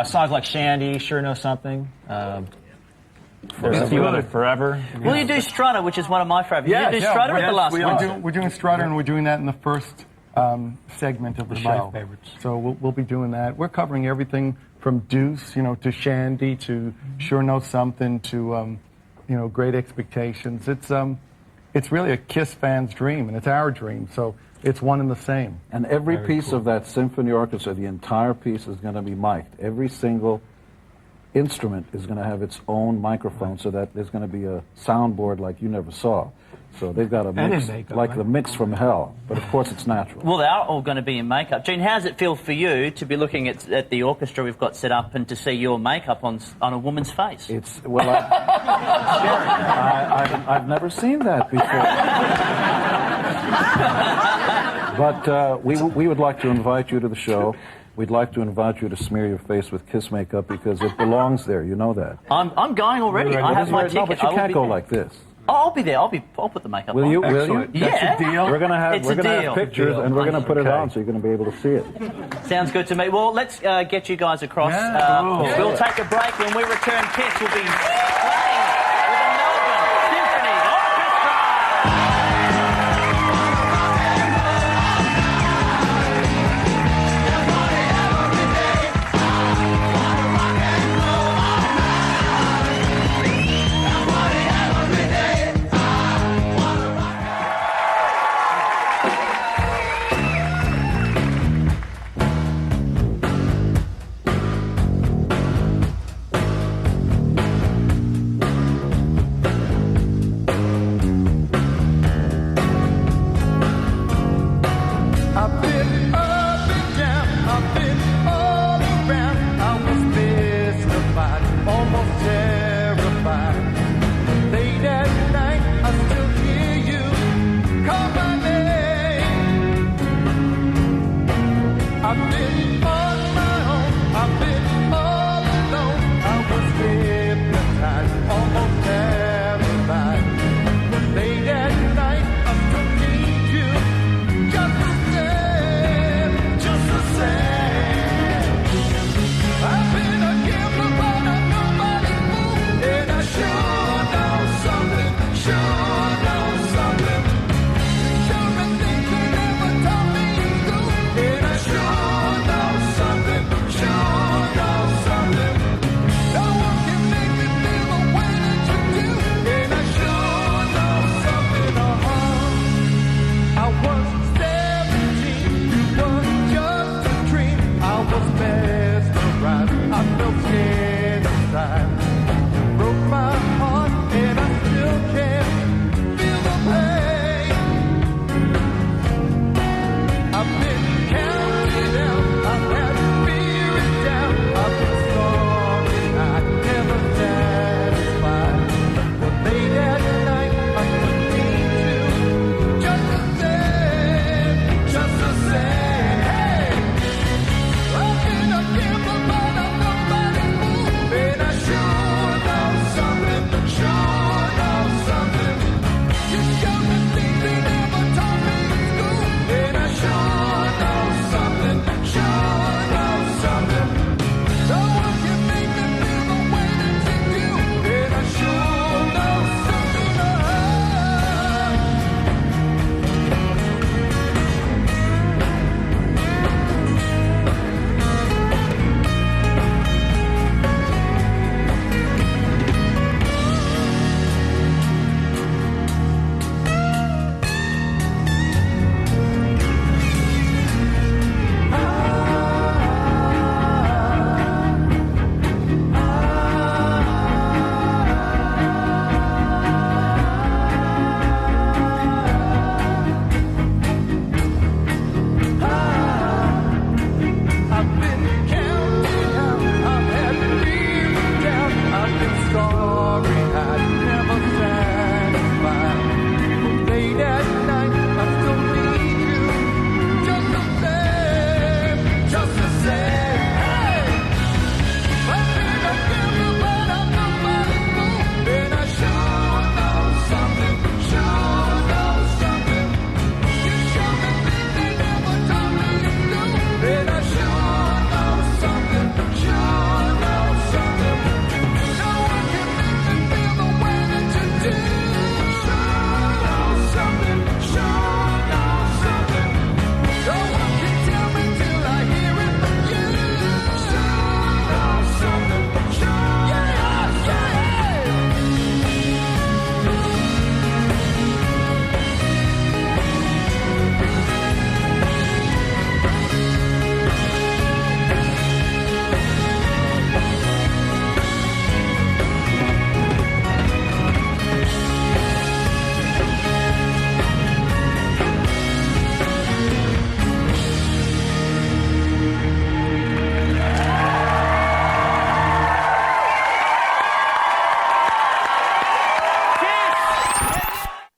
Speaker 8: songs like Shandy, Sure Know Something. There's a few other, Forever.
Speaker 4: Will you do Strutter, which is one of my favorites? You do Strutter at the last one?
Speaker 5: We're doing Strutter, and we're doing that in the first segment of the
Speaker 7: One
Speaker 5: show.
Speaker 7: of my favorites.
Speaker 5: So we'll be doing that. We're covering everything from Deuce, you know, to Shandy, to Sure Know Something, to you know, Great Expectations. It's really a KISS fan's dream, and it's our dream. So It's one and the same.
Speaker 6: And every piece of that symphony orchestra, the entire piece is going to be mic'd. Every single instrument is going to have its own microphone, so that there's going to be a soundboard like you never saw. So they've got a
Speaker 7: And
Speaker 6: mix,
Speaker 7: in makeup,
Speaker 6: like
Speaker 7: right?
Speaker 6: the mix from hell. But of course, it's natural.
Speaker 4: Well, they are all going to be in makeup. Gene, how does it feel for you to be looking at the orchestra we've got set up and to see your makeup on a woman's face?
Speaker 6: It's well, I've never seen that before. But we would like to invite you to the show. We'd like to invite you to smear your face with Kiss makeup because it belongs there. You know that.
Speaker 4: I'm going already. I have my ticket.
Speaker 6: No, but you
Speaker 4: I will
Speaker 6: can't
Speaker 4: be
Speaker 6: go
Speaker 4: there.
Speaker 6: like this.
Speaker 4: Oh, I'll be there. I'll put the makeup on.
Speaker 6: Will you?
Speaker 7: Excellent.
Speaker 6: Will you?
Speaker 4: Yeah.
Speaker 7: That's a deal.
Speaker 6: We're gonna
Speaker 4: It's
Speaker 6: have
Speaker 4: a deal.
Speaker 6: have pictures, and we're gonna put it
Speaker 7: Okay.
Speaker 6: on, so you're gonna be able to see it.
Speaker 4: Sounds good to me. Well, let's get you guys across.
Speaker 7: Yeah, cool.
Speaker 4: We'll take a break. When we return, Kiss will be playing with the Melbourne Symphony Orchestra.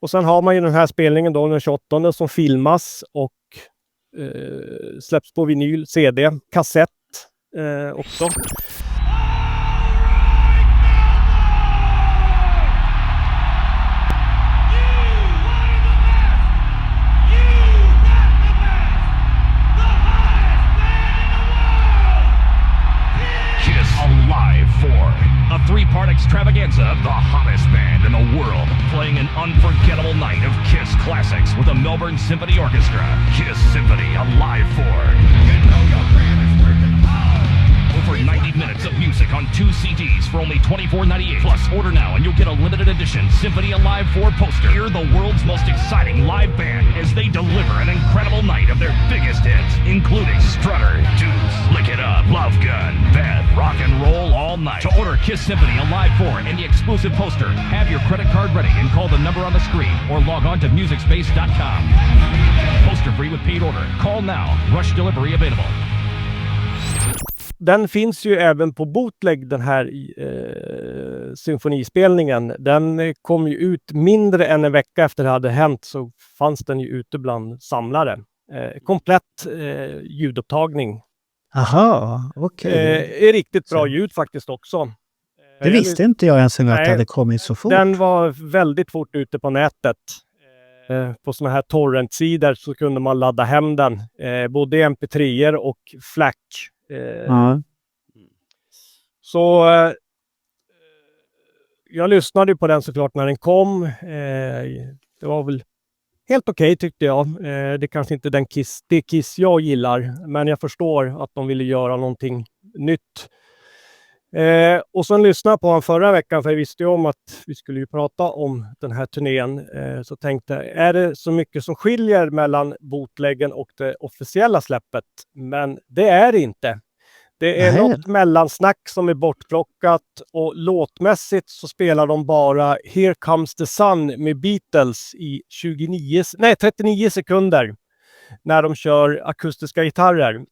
Speaker 3: Och sen har man ju den här spelningen då den 28 som filmas och släpps på vinyl, CD, kassett också.
Speaker 9: Alive 4, a three-part extravaganza of the hottest band in the world, playing an unforgettable night of Kiss classics with the Melbourne Symphony Orchestra. Kiss Symphony Alive 4. You know your band is working hard. Over 90 minutes of music on 2 CDs for only $24.98. Plus, order now and you'll get a limited edition Symphony Alive 4 poster. Hear the world's most exciting live band as they deliver an incredible night of their biggest hits, including Strutter, Deuce, Lick It Up, Love Gun, Bad, Rock and Roll All Night. To order Kiss Symphony Alive 4 and the exclusive poster, have your credit card ready and call the number on the screen or log on to MusicSpace.com. Poster free with paid order. Call now. Rush delivery available.
Speaker 3: Den finns ju även på bootleg, den här symfonispelningen. Den kom ju ut mindre än en vecka efter det hade hänt, så fanns den ju ute bland samlare. Komplett ljudupptagning.
Speaker 2: Aha, okej.
Speaker 3: Är riktigt bra ljud faktiskt också.
Speaker 2: Det visste inte jag ens att det hade kommit så fort.
Speaker 3: Den var väldigt fort ute på nätet. På såna här torrent-sidor så kunde man ladda hem den. Både MP3 och FLAC. Så jag lyssnade på den såklart när den kom. Det var väl helt okej tyckte jag. Det kanske inte det Kiss jag gillar, men jag förstår att de ville göra någonting nytt. Och sen lyssnade jag på honom förra veckan, för jag visste ju om att vi skulle ju prata om den här turnén. Så tänkte jag, är det så mycket som skiljer mellan bootleggen och det officiella släppet? Men det är det inte. Det är något mellansnack som är bortplockat, och låtmässigt så spelar de bara Here Comes the Sun med Beatles i 39 sekunder när de kör akustiska gitarrer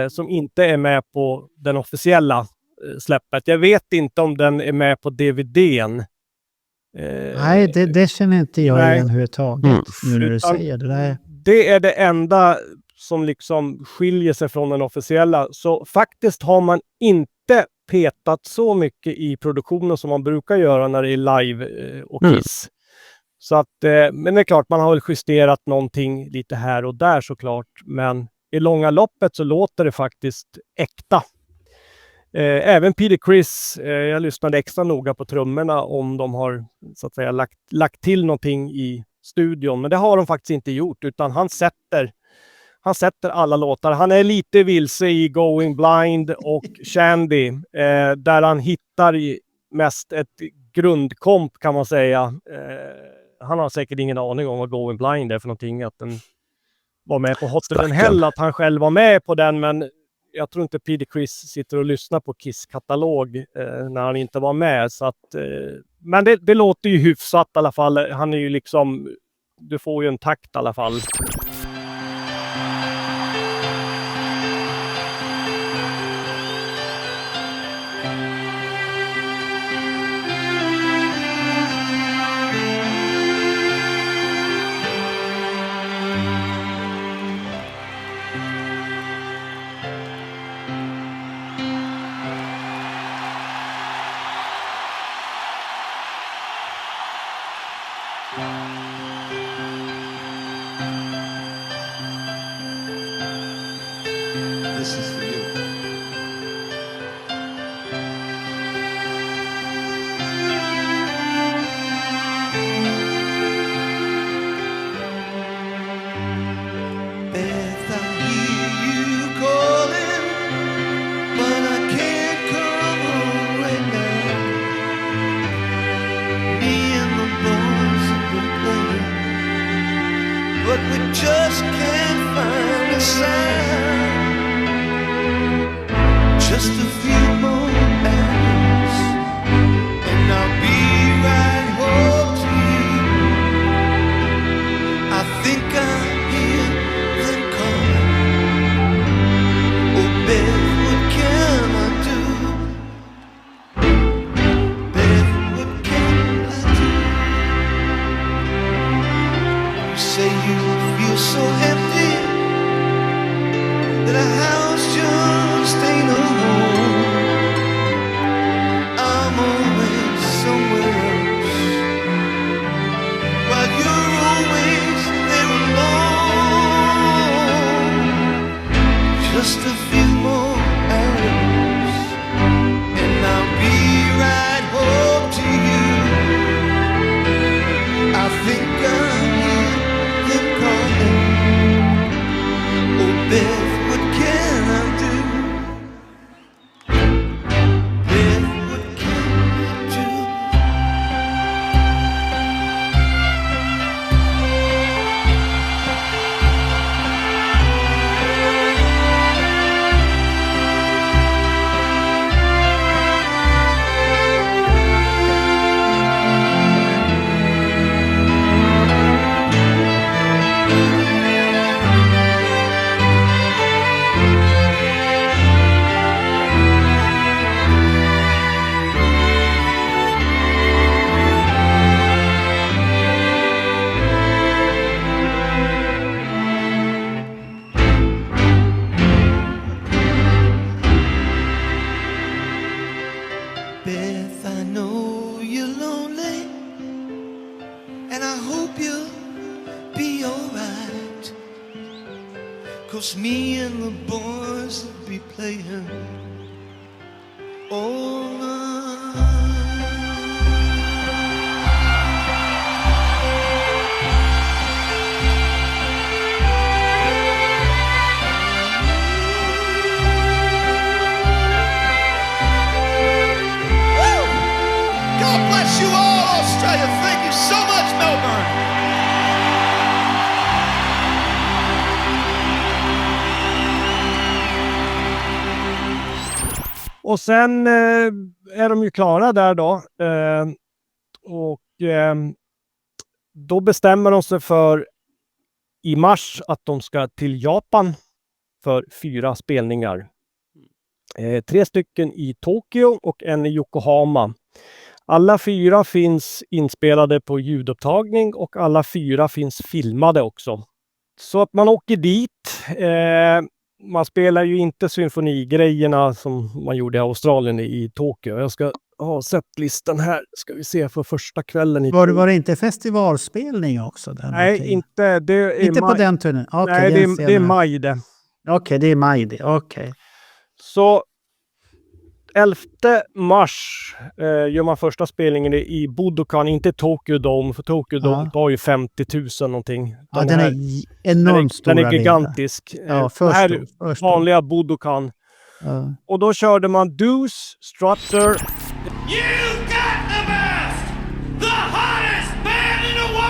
Speaker 3: som inte är med på den officiella släppet. Jag vet inte om den är med på DVD:n.
Speaker 2: Nej, det känner inte jag igen överhuvudtaget nu när du säger det där.
Speaker 3: Det är det enda som liksom skiljer sig från den officiella. Så faktiskt har man inte petat så mycket i produktionen som man brukar göra när det är live och Kiss. Så att, men det är klart, man har väl justerat någonting lite här och där såklart. Men i långa loppet så låter det faktiskt äkta. Även Peter Criss, jag lyssnade extra noga på trummorna om de har så att säga lagt till någonting i studion. Men det har de faktiskt inte gjort, utan han sätter alla låtar. Han är lite vilse i Going Blind och Shandy, där han hittar mest ett grundkomp kan man säga. Han har säkert ingen aning om vad Going Blind är för någonting, att den var med på Hotter Than Hell, att han själv var med på den, men jag tror inte Peter Criss sitter och lyssnar på Kiss-katalog när han inte var med. Så att, men det låter ju hyfsat i alla fall. Han är ju liksom, du får ju en takt i alla fall.
Speaker 10: death, I know you're lonely, and I hope you'll be alright, 'cause me and the boys will be playing all night. God bless you all, Australia. Thank you so much, Melbourne.
Speaker 3: Och sen är de ju klara där då. Då bestämmer de sig för i mars att de ska till Japan för 4 spelningar. 3 stycken i Tokyo och en i Yokohama. Alla 4 finns inspelade på ljudupptagning och alla 4 finns filmade också. Så att man åker dit. Man spelar ju inte symfonigrejerna som man gjorde i Australien i Tokyo. Jag ska ha setlistan här. Ska vi se för första kvällen.
Speaker 2: Var det inte festivalspelning också?
Speaker 3: Nej, inte. Det är
Speaker 2: inte på den turnén? Okay,
Speaker 3: nej, det är maj det.
Speaker 2: Okej, det är maj det. Okej. Så
Speaker 3: 11 mars gör man första spelningen i Budokan, inte Tokyo Dome, för Tokyo Dome har ju 50 000 någonting.
Speaker 2: Ja, den är enormt stor.
Speaker 3: Den är gigantisk.
Speaker 2: Ja,
Speaker 3: det här är vanliga Budokan.
Speaker 2: Ja.
Speaker 3: Och då körde man Deuce, Strutter.
Speaker 10: You got the best! The hottest band in the world!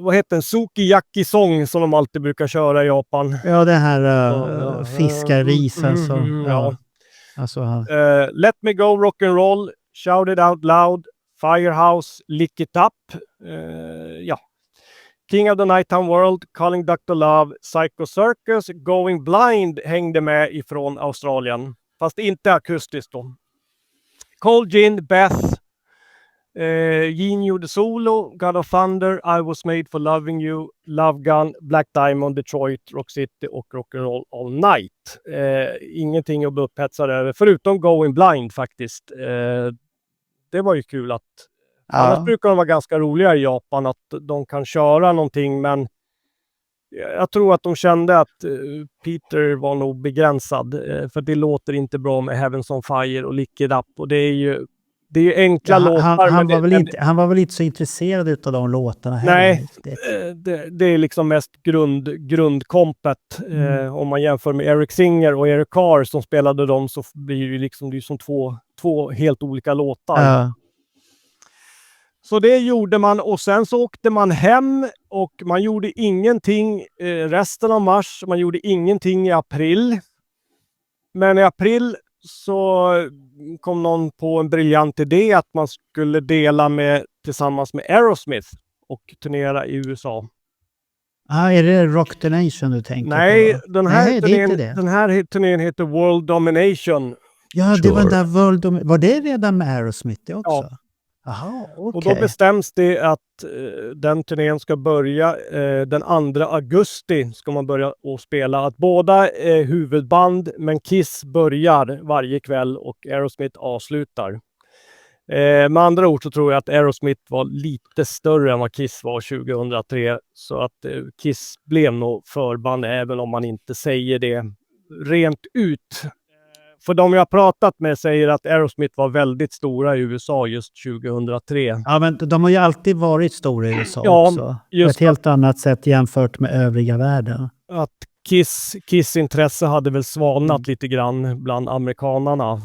Speaker 3: Vad heter den? Sukiyaki-sång som de alltid brukar köra i Japan.
Speaker 2: Ja, det här fiskarrisen som...
Speaker 3: Ja.
Speaker 2: Alltså,
Speaker 3: Let Me Go Rock'n'Roll, Shout It Out Loud, Firehouse, Lick It Up, ja. King of the Nighttime World, Calling Dr. Love, Psycho Circus, Going Blind hängde med ifrån Australien. Fast inte akustiskt då. Cold Gin, Beth, Gene gjorde solo, God of Thunder, I Was Made for Loving You, Love Gun, Black Diamond, Detroit, Rock City och Rock'n'Roll All Night. Ingenting att bli upphetsad över, förutom Going Blind faktiskt. Det var ju kul att... Annars brukar de vara ganska roliga i Japan, att de kan köra någonting, men Jag tror att de kände att Peter var nog begränsad. För det låter inte bra med Heavens on Fire och Lick It Up. Och det är ju enkla låtar.
Speaker 2: Han var väl inte så intresserad utav de låtarna heller.
Speaker 3: Nej, det är liksom mest grundkompet. Om man jämför med Eric Singer och Eric Carr som spelade dem, så blir det liksom, det är som två helt olika låtar.
Speaker 2: Ja.
Speaker 3: Så det gjorde man, och sen så åkte man hem och man gjorde ingenting resten av mars. Man gjorde ingenting i april. Men i april så kom någon på en briljant idé att man skulle dela tillsammans med Aerosmith och turnera i USA.
Speaker 2: Är det Rock the Nation du tänker på?
Speaker 3: Nej, den här
Speaker 2: turnén
Speaker 3: heter World Domination.
Speaker 2: Ja, det var där var det redan med Aerosmith det också?
Speaker 3: Ja.
Speaker 2: Aha, okay.
Speaker 3: Och då bestäms det att den turnén ska börja den 2 augusti ska man börja att spela. Att båda är huvudband, men Kiss börjar varje kväll och Aerosmith avslutar. Med andra ord så tror jag att Aerosmith var lite större än vad Kiss var 2003. Så att Kiss blev nog förband, även om man inte säger det rent ut. För de jag har pratat med säger att Aerosmith var väldigt stora i USA just 2003.
Speaker 2: Ja, men de har ju alltid varit stora i USA också.
Speaker 3: Just
Speaker 2: på ett helt annat sätt jämfört med övriga världen.
Speaker 3: Att Kiss intresse hade väl svalnat lite grann bland amerikanerna.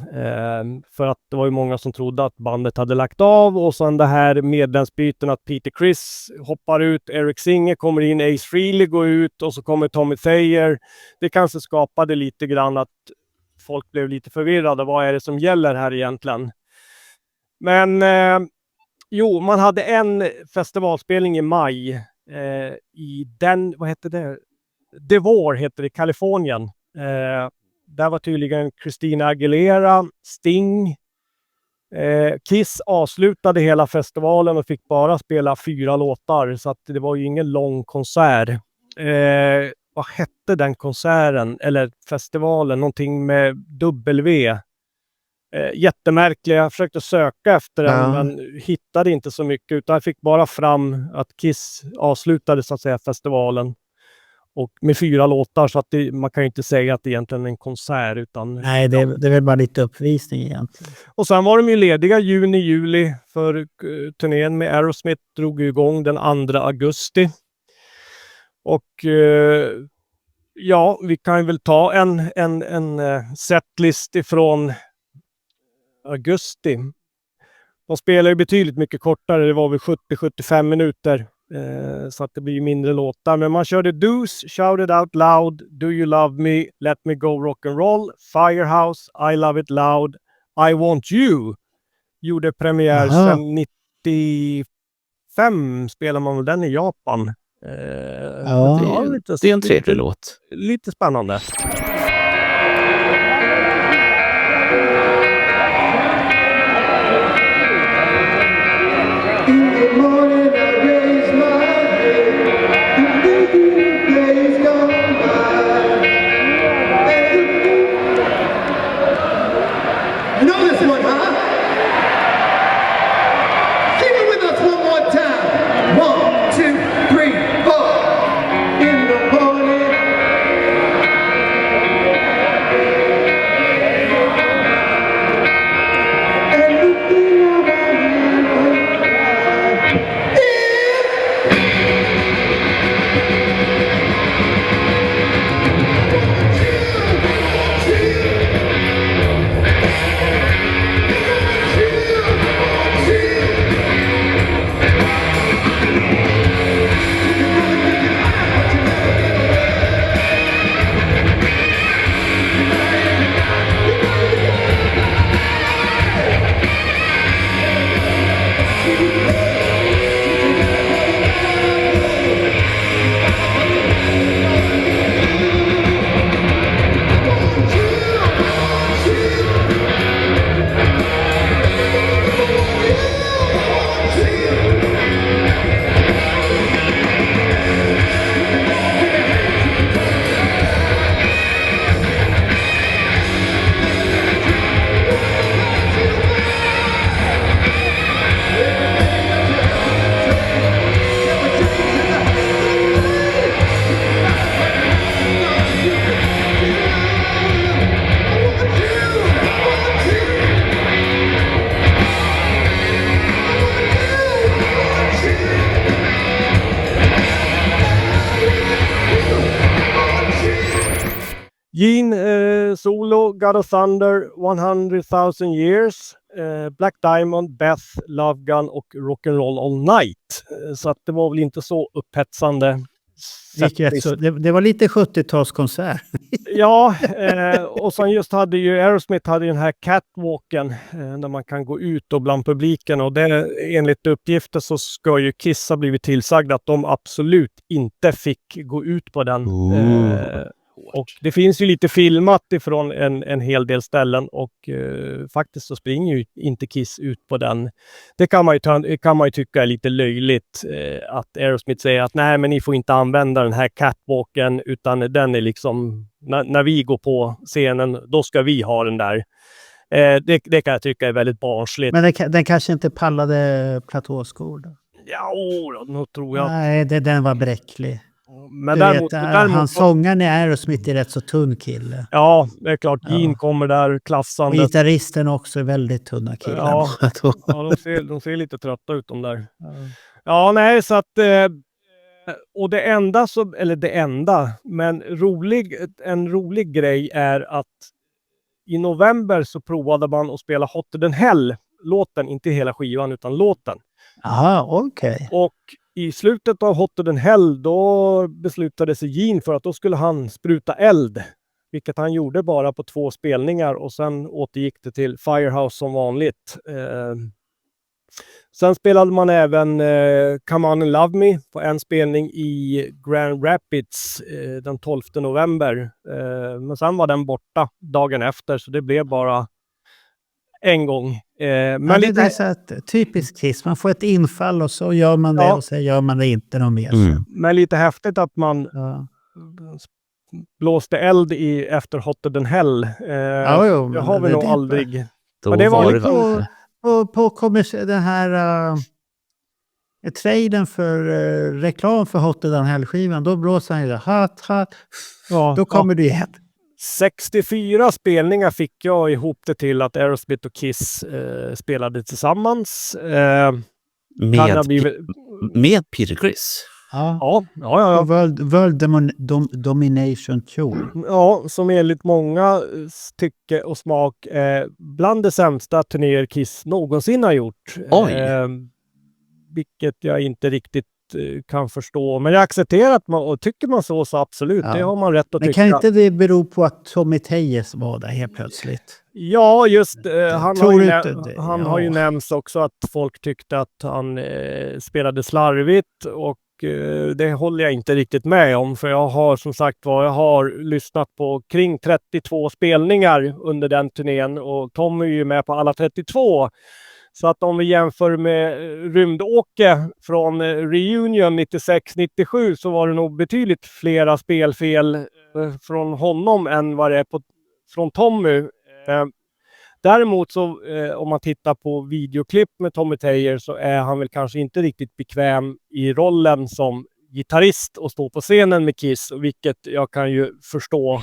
Speaker 3: För att det var ju många som trodde att bandet hade lagt av. Och sen det här medlemsbyten att Peter Criss hoppar ut, Eric Singer kommer in, Ace Frehley går ut och så kommer Tommy Thayer. Det kanske skapade lite grann att folk blev lite förvirrade. Vad är det som gäller här egentligen? Men man hade en festivalspelning i maj i den, vad hette det? Devore heter det, Kalifornien. Där var tydligen Christina Aguilera, Sting. Kiss avslutade hela festivalen och fick bara spela 4 låtar. Så att det var ju ingen lång konsert. Vad hette den konserten eller festivalen? Någonting med W. Jättemärkliga. Jag försökte söka efter den men hittade inte så mycket, utan jag fick bara fram att Kiss avslutade så att säga festivalen och med 4 låtar, så att man kan ju inte säga att det egentligen är en konsert, utan
Speaker 2: nej, det är väl bara lite uppvisning egentligen.
Speaker 3: Och sen var de ju lediga juni-juli för turnén med Aerosmith drog igång den 2 augusti. Och vi kan väl ta en setlist ifrån augusti. De spelar ju betydligt mycket kortare, det var väl 70-75 minuter. Så att det blir mindre låtar. Men man körde Deuce, Shout It Out Loud, Do You Love Me, Let Me Go Rock'n'Roll, Firehouse, I Love It Loud, I Want You. Gjorde premiär sedan 95, spelar man väl den i Japan.
Speaker 1: Det är en trevlig låt.
Speaker 3: Lite spännande. Gene solo, God of Thunder, 100,000 Years, Black Diamond, Beth, Love Gun och Rock'n'Roll All Night. Så att det var väl inte så upphetsande.
Speaker 2: Det var lite 70-talskonsert.
Speaker 3: Ja, och sen just hade ju Aerosmith hade ju den här catwalken där man kan gå ut och bland publiken, och det, enligt uppgifter så ska ju Kiss ha blivit tillsagda att de absolut inte fick gå ut på den. Och det finns ju lite filmat ifrån en hel del ställen, och faktiskt så springer ju inte Kiss ut på den. Det kan man ju tycka är lite löjligt, att Aerosmith säger att nej, men ni får inte använda den här catwalken, utan den är liksom, när vi går på scenen, då ska vi ha den där. Det kan jag tycka är väldigt barnsligt.
Speaker 2: Men den kanske inte pallade platåskor då?
Speaker 3: Ja, då tror jag.
Speaker 2: Nej, den var bräcklig.
Speaker 3: Men
Speaker 2: däremot, han sångaren i Aerosmith är rätt så tunn kille.
Speaker 3: Ja, det är klart. Gene kommer där klassande.
Speaker 2: Och gitarristen också är väldigt tunna killar.
Speaker 3: Ja, de ser lite trötta ut de där. Ja, nej, så att... Och men en rolig grej är att i november så provade man att spela Hotter Than Hell-låten, inte hela skivan utan låten.
Speaker 2: Aha, okej.
Speaker 3: Och i slutet av Hotter Than Hell då beslutade sig Gene för att då skulle han spruta eld. Vilket han gjorde bara på 2 spelningar, och sen återgick det till Firehouse som vanligt. Sen spelade man även Come On and Love Me på en spelning i Grand Rapids den 12 november. Men sen var den borta dagen efter, så det blev bara en gång. Men
Speaker 2: det är så att, typiskt Kiss, man får ett infall och så gör man det, och så gör man det inte något mer.
Speaker 3: Men lite häftigt att man blåste eld efter Hotter Than Hell. Det har vi nog aldrig.
Speaker 1: Men det var lite...
Speaker 2: På den här traden för reklam för Hotter Than Hell-skivan, då blåser han ju hat. Då kommer du igen.
Speaker 3: 64 spelningar fick jag ihop det till att Aerosmith och Kiss spelade tillsammans.
Speaker 1: Med Peter Criss?
Speaker 2: Ja. World Domination Tour.
Speaker 3: Ja, som enligt många tycke och smak bland det sämsta turnéer Kiss någonsin har gjort. Vilket jag inte riktigt kan förstå. Men jag accepterar att och tycker man så absolut. Det har man rätt att tycka.
Speaker 2: Men kan inte det bero på att Tommy Teyes var där helt plötsligt?
Speaker 3: Ja, just han har ju nämnts också att folk tyckte att han spelade slarvigt, och det håller jag inte riktigt med om, för jag har som sagt jag har lyssnat på kring 32 spelningar under den turnén, och Tom är ju med på alla 32. Så att om vi jämför med Rymdåke från Reunion 96-97 så var det nog betydligt flera spelfel från honom än vad det är från Tommy. Däremot så om man tittar på videoklipp med Tommy Thayer så är han väl kanske inte riktigt bekväm i rollen som gitarrist och stå på scenen med Kiss, vilket jag kan ju förstå.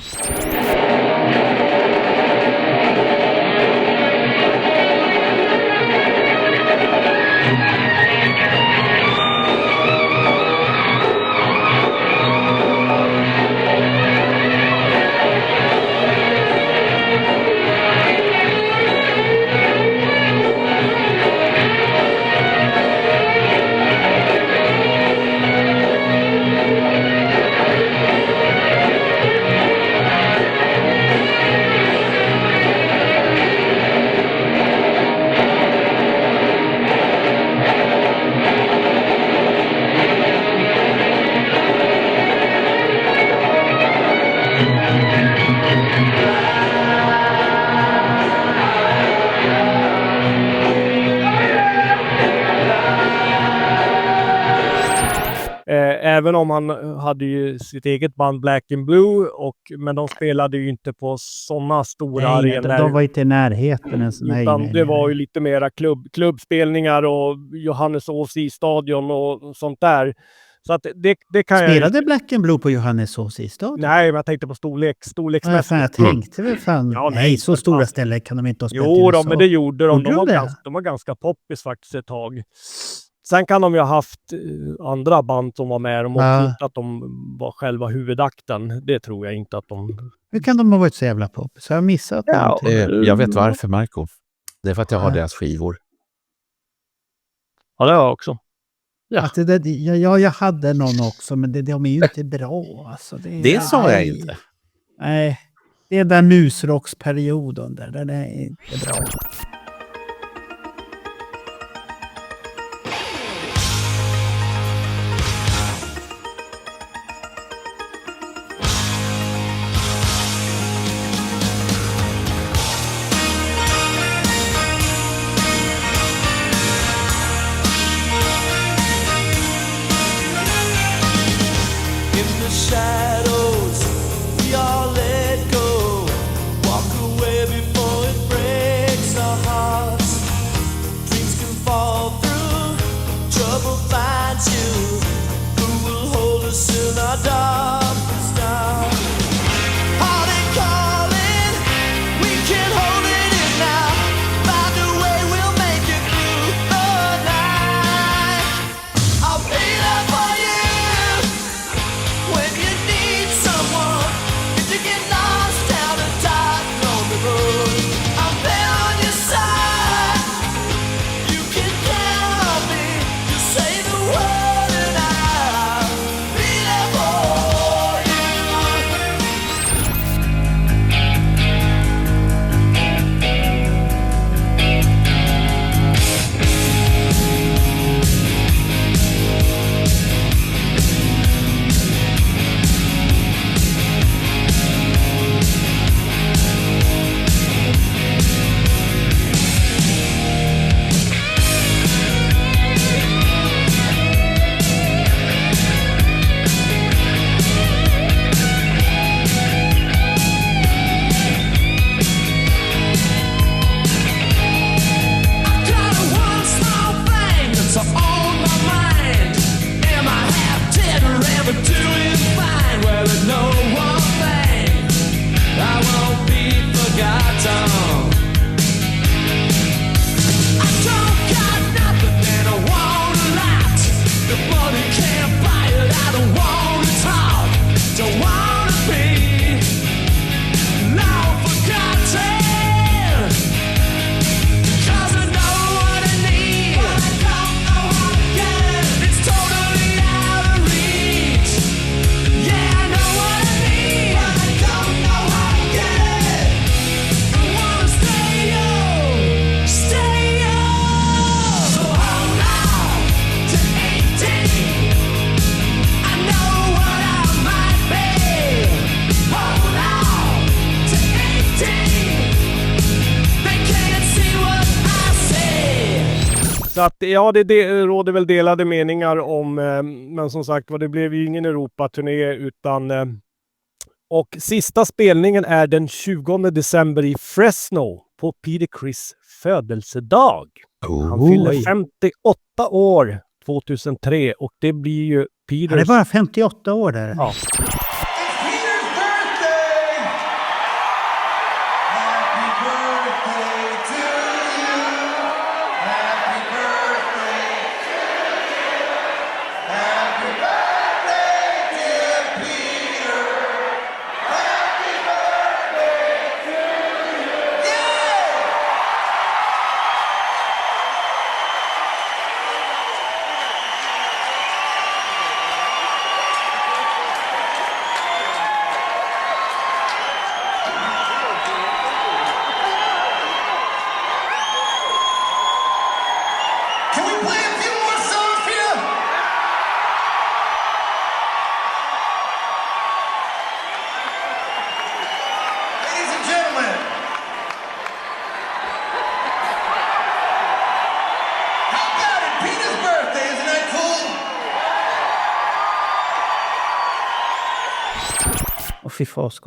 Speaker 3: Även om han hade ju sitt eget band Black and Blue, men de spelade ju inte på sådana stora arenor.
Speaker 2: De var inte i närheten.
Speaker 3: Nej. Det var ju lite mera klubbspelningar och Johanneshovs stadion och sånt där. Så att det kan
Speaker 2: spelade Black and Blue på Johanneshovs stadion?
Speaker 3: Nej, men jag tänkte på storleksmässigt.
Speaker 2: Jag tänkte väl fan.
Speaker 3: Ja,
Speaker 2: nej, så stora ställen kan de inte ha spelat.
Speaker 3: Jo, men det gjorde de. De var ganska poppis faktiskt ett tag. Sen kan de ju ha haft andra band som var med dem och inte att de var själva huvudakten. Det tror jag inte att de...
Speaker 2: Hur kan de ha varit så jävla poppis? Så jag har missat någonting.
Speaker 1: Jag vet varför, Marco. Det är för att jag har deras skivor.
Speaker 3: Ja, det har jag också.
Speaker 2: Ja. Jag hade någon också, men de är ju inte bra. Alltså,
Speaker 1: det sa jag inte.
Speaker 2: Nej, det är den musrocksperioden där. Den är inte bra.
Speaker 3: Så att, ja, det råder väl delade meningar om, men som sagt det blev ju ingen Europa-turné utan och sista spelningen är den 20 december i Fresno på Peter Criss födelsedag. Han fyller 58 år 2003 och det blir ju Peters...
Speaker 2: Han är bara 58 år där.
Speaker 3: Ja.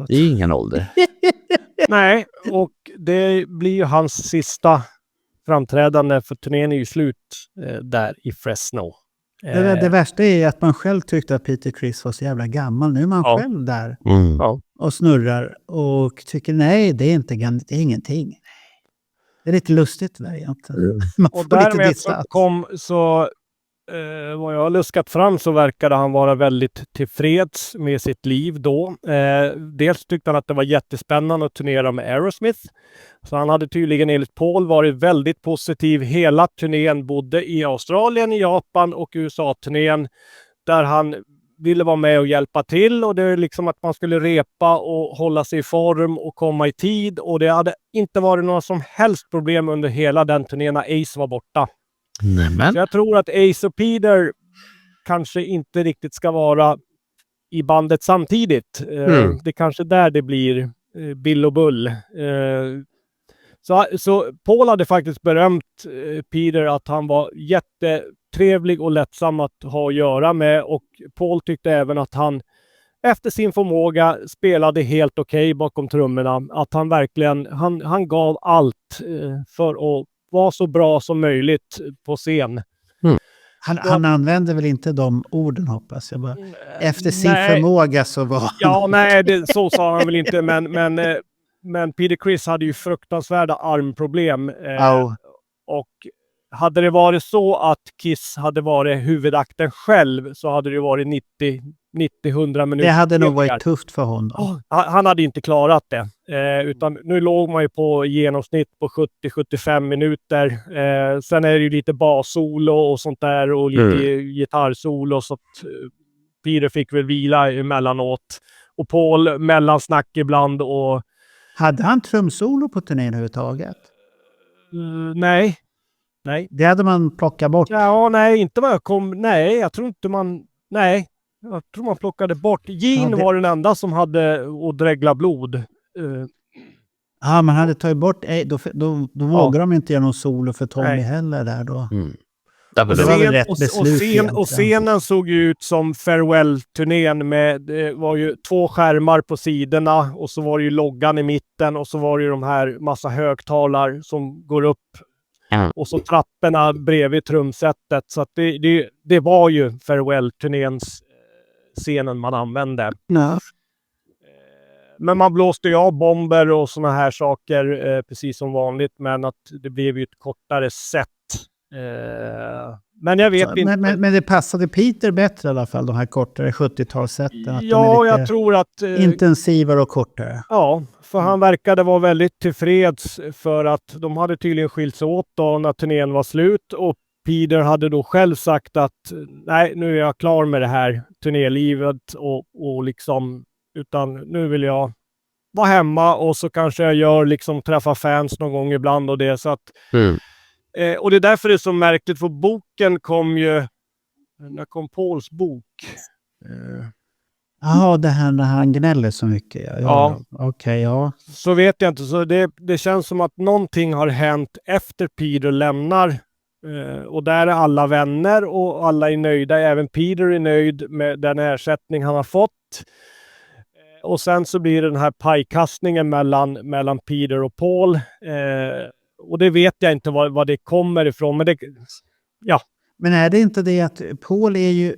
Speaker 1: Det är ingen ålder.
Speaker 3: Nej, och det blir ju hans sista framträdande för turnén är ju slut där i Fresno.
Speaker 2: Det värsta är att man själv tyckte att Peter Criss var så jävla gammal. Nu är man själv där och snurrar och tycker nej, det är ingenting. Det är lite lustigt egentligen. Man
Speaker 3: och
Speaker 2: får lite
Speaker 3: därmed
Speaker 2: dissat.
Speaker 3: så vad jag har luskat fram så verkade han vara väldigt tillfreds med sitt liv då. Dels tyckte han att det var jättespännande att turnera med Aerosmith. Så han hade tydligen enligt Paul varit väldigt positiv hela turnén, både i Australien, i Japan och USA-turnén, där han ville vara med och hjälpa till, och det är liksom att man skulle repa och hålla sig i form och komma i tid, och det hade inte varit några som helst problem under hela den turnén när Ace var borta.
Speaker 1: Nämen.
Speaker 3: Så jag tror att Ace och Peter kanske inte riktigt ska vara i bandet samtidigt. Det är kanske där det blir Bill och Bull. Så Paul hade faktiskt berömt Peter att han var jättetrevlig och lättsam att ha att göra med, och Paul tyckte även att han efter sin förmåga spelade helt okej bakom trummorna. Att han verkligen han gav allt för att vara så bra som möjligt på scen.
Speaker 2: Han använde väl inte de orden, hoppas jag bara. Efter sin förmåga så var han...
Speaker 3: Ja, nej, så sa han väl inte, men Peter Criss hade ju fruktansvärda armproblem. Och hade det varit så att Kiss hade varit huvudakten själv, så hade det varit 90-100 minuter.
Speaker 2: Det hade nog varit tufft för honom.
Speaker 3: Han hade inte klarat det. Utan nu låg man ju på genomsnitt på 70-75 minuter. Sen är det ju lite bassolo och sånt där, och lite gitarrsolo, så att Peter fick väl vila emellanåt. Och Paul mellansnack ibland. Och
Speaker 2: hade han trumsolo på turnén överhuvudtaget?
Speaker 3: Nej.
Speaker 2: Det hade man plockat bort.
Speaker 3: Ja, nej, inte vad jag kom. Nej, jag tror inte man... Nej, jag tror man plockade bort. Gene var den enda som hade att dregla blod.
Speaker 2: Ja, man hade tagit bort... Då vågar de inte göra någon solo för Tommy heller där då.
Speaker 3: Det var väl rätt beslut. Och scenen såg ju ut som Farewell-turnén med, det var ju 2 skärmar på sidorna, och så var det ju loggan i mitten, och så var det ju de här massa högtalar som går upp, och så trapporna bredvid trumsetet. Så att det var ju Farewell-turnéns scenen man använde. Men man blåste ju av bomber och såna här saker precis som vanligt, men att det blev ju ett kortare set. Men jag vet inte.
Speaker 2: Men det passade Peter bättre i alla fall, de här kortare 70-talssätten.
Speaker 3: Ja, jag tror att...
Speaker 2: intensivare och kortare.
Speaker 3: Ja, för han verkade vara väldigt tillfreds, för att de hade tydligen skilts åt då när turnén var slut, och Peter hade då själv sagt att nej, nu är jag klar med det här turnélivet och liksom, utan nu vill jag vara hemma, och så kanske jag gör liksom träffa fans någon gång ibland och det, så att och det är därför det är så märkligt, för boken kom ju, när kom Pauls bok?
Speaker 2: Ja, det här när han gnäller så mycket. Okej.
Speaker 3: Så vet jag inte, så det känns som att någonting har hänt efter Peter lämnar, och där är alla vänner och alla är nöjda, även Peter är nöjd med den ersättning han har fått. Och sen så blir det den här pajkastningen mellan Peter och Paul. Och det vet jag inte vad det kommer ifrån. Men
Speaker 2: Men är det inte det att Paul är ju...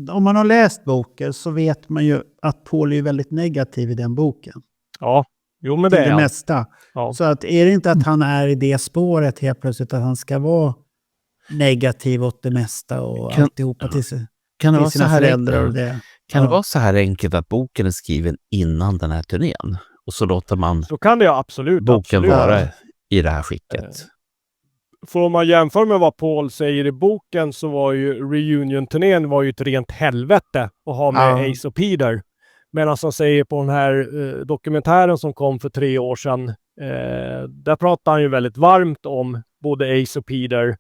Speaker 2: Om man har läst boken så vet man ju att Paul är väldigt negativ i den boken.
Speaker 3: Ja, jo men det är
Speaker 2: det mesta. Ja. Så att är det inte att han är i det spåret helt plötsligt, att han ska vara negativ åt det mesta och alltihopa till sina föräldrar och det.
Speaker 1: Kan det vara så här enkelt att boken är skriven innan den här turnén? Och så låter man
Speaker 3: så kan det absolut
Speaker 1: vara i det här skicket.
Speaker 3: För om man jämför med vad Paul säger i boken, så var ju reunion-turnén var ju ett rent helvete att ha med Ace och Peter. Medan han säger på den här dokumentären som kom för 3 år sedan, där pratar han ju väldigt varmt om både Ace och Peter.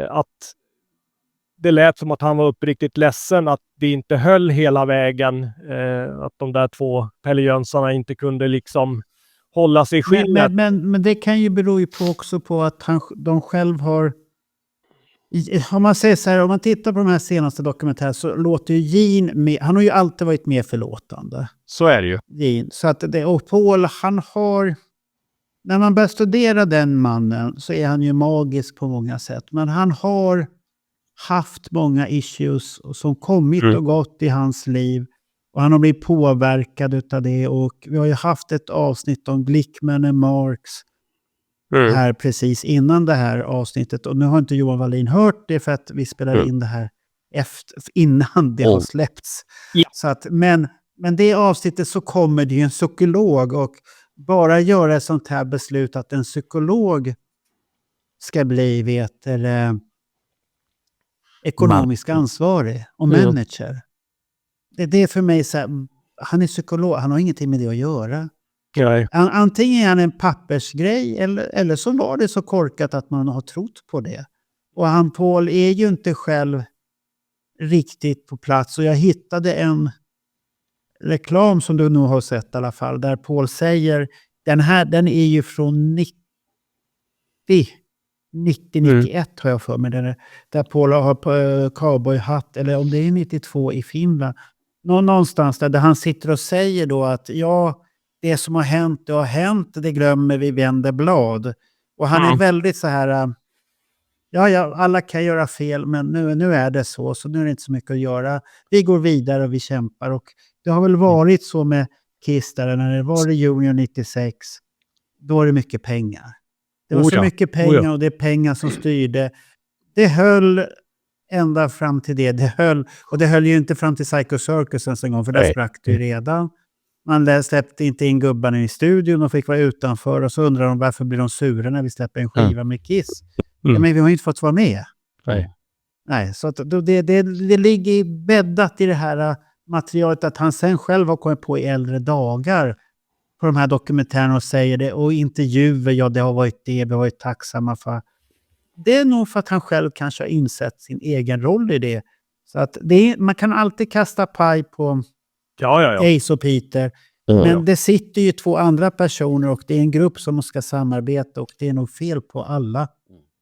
Speaker 3: Att det lät som att han var uppriktigt ledsen att det inte höll hela vägen. Att de där 2 pellejönsarna inte kunde liksom hålla sig i skinnet.
Speaker 2: Men det kan ju bero på också på att de själv har... Om man säger så här, om man tittar på de här senaste dokumentärerna, så låter ju Gene med, han har ju alltid varit mer förlåtande.
Speaker 3: Så är det ju.
Speaker 2: Gene, så att och Paul, han har... När man börjar studera den mannen så är han ju magisk på många sätt. Men han har haft många issues som kommit och gått i hans liv. Och han har blivit påverkad utav det. Och vi har ju haft ett avsnitt om Glickman och Marx. här precis innan det här avsnittet. Och nu har inte Johan Wallin hört det för att vi spelar in det här innan det har släppts.
Speaker 3: Ja.
Speaker 2: Så att, men det avsnittet så kommer det ju en psykolog, och bara göra ett sånt här beslut att en psykolog ska bli ekonomisk ansvarig och manager. Det är för mig så här, han är psykolog, han har ingenting med det att göra.
Speaker 3: Nej.
Speaker 2: Antingen är han en pappersgrej eller så var det så korkat att man har trott på det. Och han Paul är ju inte själv riktigt på plats, och jag hittade en reklam som du nog har sett i alla fall, där Paul säger, den är ju från 90-91 har jag för mig, där Paul har på cowboyhatt, eller om det är 92 i Finland, någonstans där han sitter och säger då att det som har hänt, det har hänt, det glömmer vi, vänder blad. Och han är väldigt så här, alla kan göra fel, men nu är det så nu är det inte så mycket att göra. Vi går vidare och vi kämpar, och det har väl varit så med Kiss där, när det var Reunion 96, då är det mycket pengar. Det var så mycket pengar, och det är pengar som styrde. Det höll ända fram till det höll, och det höll ju inte fram till Psycho Circus ens en gång, för där sprack det ju redan. Man släppte inte in gubbarna i studion och fick vara utanför, och så undrar de varför blir de sura när vi släpper en skiva med Kiss. Ja, men vi har ju inte fått vara med. Nej, så att det ligger bäddat i det här materialet att han sen själv har kommit på i äldre dagar på de här dokumentärerna och säger det, och intervjuer, det har varit det, vi har varit tacksamma för. Det är nog för att han själv kanske har insett sin egen roll i det. Så att man kan alltid kasta paj på Ace och Peter. Men det sitter ju 2 andra personer, och det är en grupp som ska samarbeta, och det är nog fel på alla.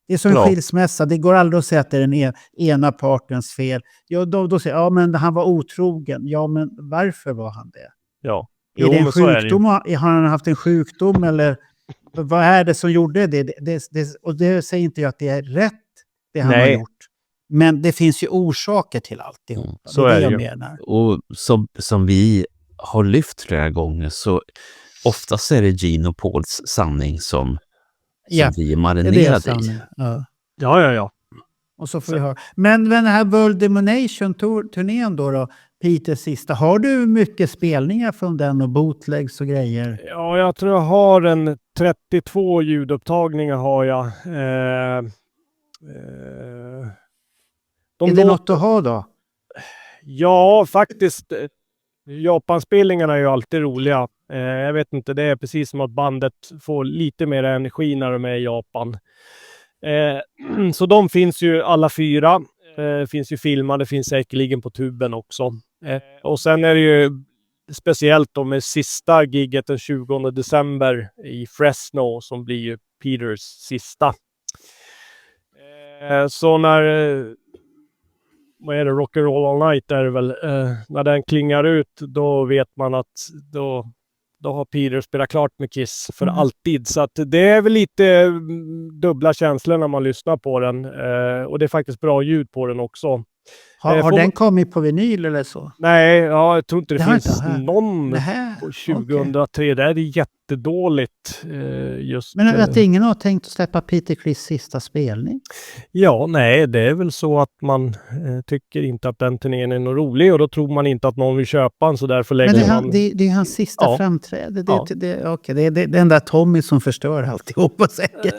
Speaker 2: Det är som en skilsmässa. Det går aldrig att säga att det är den ena partens fel. Då säger men han var otrogen. Ja, men varför var han det?
Speaker 3: Ja.
Speaker 2: Är det en sjukdom? Har han haft en sjukdom, eller vad är det som gjorde det? Och det säger inte jag att det är rätt, det han har gjort. Men det finns ju orsaker till alltihop.
Speaker 3: Så är det
Speaker 2: jag menar.
Speaker 1: Och som vi har lyft flera gånger, så oftast är det Gene och Pauls sanning som vi är marinerade i.
Speaker 3: Ja.
Speaker 2: Och så får vi höra. Men den här World Domination-turnén då, Peters sista, har du mycket spelningar från den och bootlegs och grejer?
Speaker 3: Ja, jag tror jag har en 32 ljudupptagningar har jag.
Speaker 2: Är det något att ha då?
Speaker 3: Ja, faktiskt. Japanspelningarna är ju alltid roliga. Jag vet inte, det är precis som att bandet får lite mer energi när de är i Japan. Så de finns ju alla 4. Finns ju filmade, finns säkerligen på tuben också. Och sen är det ju speciellt då med sista gigget den 20 december i Fresno, som blir ju Peters sista. Så när vad är det, Rock and Roll All Night är det väl, när den klingar ut, då vet man att då har Peter spelat klart med Kiss för alltid. Så att det är väl lite dubbla känslor när man lyssnar på den. Och det är faktiskt bra ljud på den också.
Speaker 2: Har den kommit på vinyl eller så?
Speaker 3: Nej, jag tror inte det finns någon
Speaker 2: Nähä,
Speaker 3: på 2003. Okay. Det är jättedåligt.
Speaker 2: Men att ingen har tänkt att släppa Peter Criss sista spelning?
Speaker 3: Ja, nej, det är väl så att man tycker inte att den turnén är något rolig, och då tror man inte att någon vill köpa den, så därför lägger man...
Speaker 2: Det är hans sista framträde. Det är den där Tommy som förstör alltihopa säkert.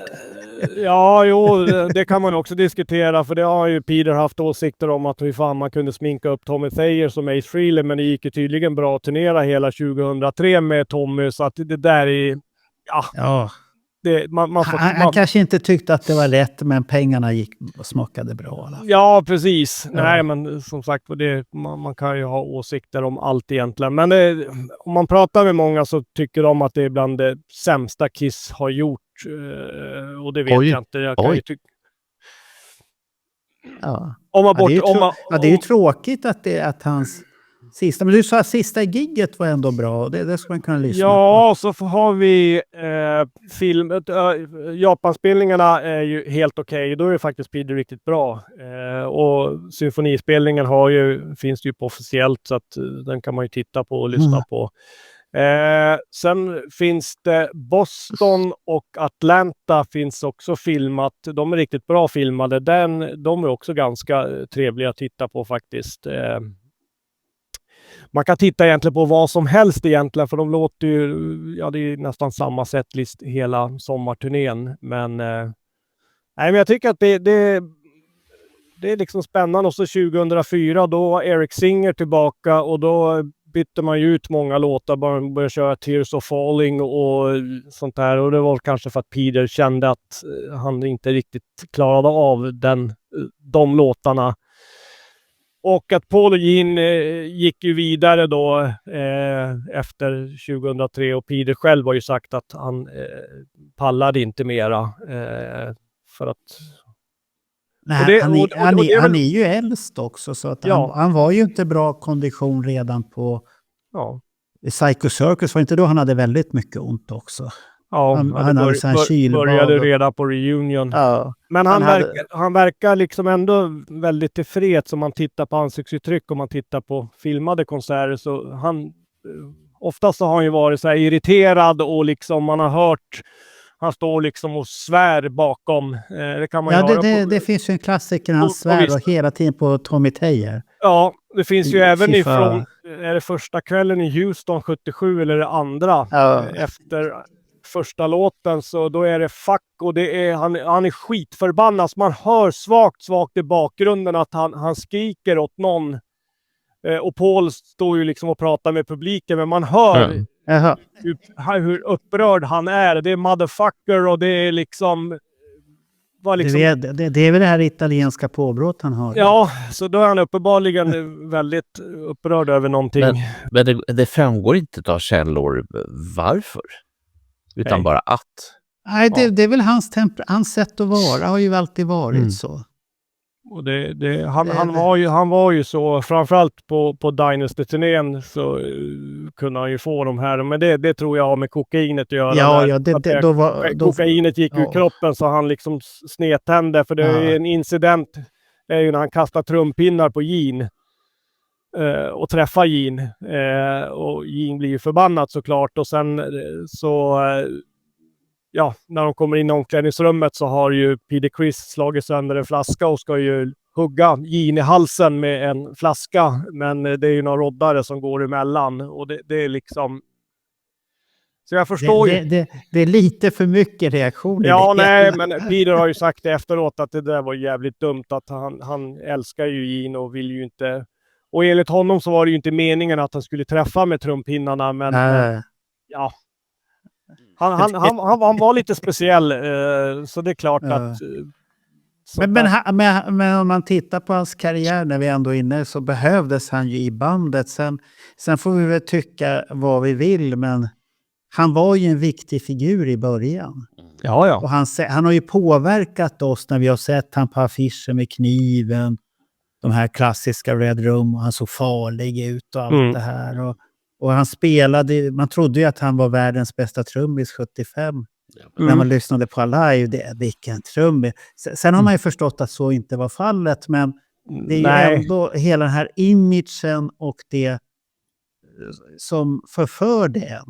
Speaker 3: Ja, jo, det kan man också diskutera, för det har ju Peter haft åsikter om att hur fan man kunde sminka upp Tommy Thayer som Ace Frehley, men det gick ju tydligen bra att turnera hela 2003 med Tommy, så att det där är... Ja.
Speaker 2: Han kanske inte tyckte att det var rätt, men pengarna gick och smakade bra.
Speaker 3: Ja, precis. Ja. Nej, men som sagt, man kan ju ha åsikter om allt egentligen. Men om man pratar med många så tycker de att det är bland det sämsta Kiss har gjort. Och det vet jag inte. Jag kan ju
Speaker 2: det är ju tråkigt att hans sista, men du sa att sista gigget var ändå bra, och det ska man kunna lyssna på.
Speaker 3: Ja, så har vi Japanspelningarna är ju helt okej. Då är faktiskt Peter riktigt bra. Och symfonispelningen finns ju på officiellt, så att den kan man ju titta på och lyssna på. Sen finns det Boston och Atlanta finns också filmat. De är riktigt bra filmade. De är också ganska trevliga att titta på faktiskt. Man kan titta egentligen på vad som helst egentligen, för de låter ju, ja, det är nästan samma setlist hela sommarturnén. Men men jag tycker att det är liksom spännande. Och så 2004 då var Eric Singer tillbaka och då bytte man ju ut många låtar, började köra Tears of Falling och sånt där. Och det var kanske för att Peter kände att han inte riktigt klarade av de låtarna. Och att Paul och Gene gick ju vidare då efter 2003, och Peter själv har ju sagt att han pallade inte mera för att...
Speaker 2: Nej, han är ju äldst också, så att han var ju inte bra kondition redan på Psycho Circus. Var inte då han hade väldigt mycket ont också?
Speaker 3: Ja,
Speaker 2: han hade så här
Speaker 3: började redan på reunion.
Speaker 2: Ja,
Speaker 3: men han verkar liksom ändå väldigt tillfreds om man tittar på ansiktsuttryck, om man tittar på filmade konserter. Så oftast har han ju varit så här irriterad och liksom man har hört han står liksom och svär bakom. Det kan man
Speaker 2: det finns ju en klassiker, han svär hela tiden på Tommy Thayer.
Speaker 3: Ja, det finns ju även ifrån, är det första kvällen i Houston 77 eller det andra? Efter första låten, så då är det fuck, och det är, han är skitförbannad. Man hör svagt i bakgrunden att han skriker åt någon. Och Paul står ju liksom och pratar med publiken, men man hör hur upprörd han är. Det är motherfucker och det är liksom...
Speaker 2: Det är väl det här italienska påbrott han har.
Speaker 3: Ja, så då är han uppenbarligen väldigt upprörd över någonting.
Speaker 1: Men det framgår inte av källor varför. Utan bara att.
Speaker 2: Nej, det är väl hans sätt att vara. Har ju alltid varit så.
Speaker 3: Och han var ju så, framförallt på Dynasty-turnén så kunde han ju få de här, men det tror jag har med kokainet att göra. Kokainet gick ur kroppen så han liksom snedtände, för det är en incident är ju när han kastar trumpinnar på Gene och träffar Gene, och Gene blir ju förbannad såklart, och sen så när de kommer in i omklädningsrummet så har ju Peter Criss slagit sönder en flaska och ska ju hugga Gene i halsen med en flaska, men det är ju några roddare som går emellan, och det är liksom, så jag förstår
Speaker 2: det är lite för mycket reaktioner.
Speaker 3: Ja, men Peter har ju sagt det efteråt att det där var jävligt dumt, att han älskar ju Gene och vill ju inte, och enligt honom så var det ju inte meningen att han skulle träffa med trumpinnarna, men han var lite speciell, så det är klart att...
Speaker 2: Men om man tittar på hans karriär när vi ändå är inne, så behövdes han ju i bandet. Sen får vi väl tycka vad vi vill, men han var ju en viktig figur i början.
Speaker 3: Ja.
Speaker 2: Och han har ju påverkat oss när vi har sett han på affischer med kniven, de här klassiska Red Room, och han såg farlig ut och allt det här. Och han spelade, man trodde ju att han var världens bästa trummis 75. När man lyssnade på live, vilken trummis. Sen har man ju förstått att så inte var fallet, men det är ju ändå hela den här imagen och det som förför det.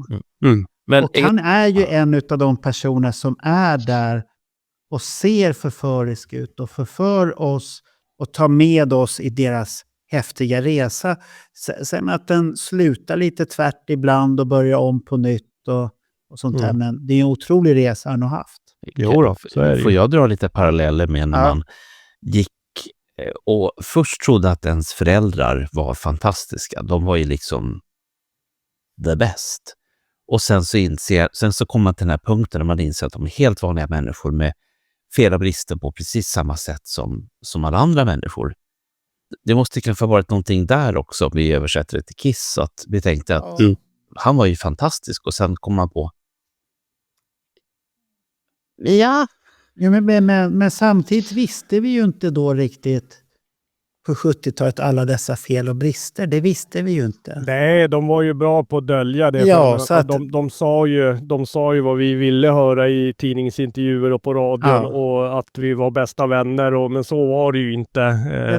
Speaker 1: Men
Speaker 2: och han är ju en av de personer som är där och ser förförisk ut och förför oss och tar med oss i deras häftiga resa. Sen att den slutar lite tvärt ibland och börjar om på nytt och sånt här. Men det är en otrolig resa han har haft.
Speaker 1: Får jag dra lite paralleller med när man gick och först trodde att ens föräldrar var fantastiska. De var ju liksom the best. Och sen så kommer man till den här punkten där man inser att de är helt vanliga människor med fel och brister på precis samma sätt som alla andra människor. Det måste kanske ha varit någonting där också, om vi översätter det till Kiss, så att vi tänkte att han var ju fantastisk, och sen kom man på
Speaker 2: men samtidigt visste vi ju inte då riktigt på 70-talet alla dessa fel och brister. Det visste vi ju inte.
Speaker 3: Nej, de var ju bra på att dölja det.
Speaker 2: Så att
Speaker 3: de sa ju vad vi ville höra i tidningsintervjuer och på radion, och att vi var bästa vänner, men så var det ju inte.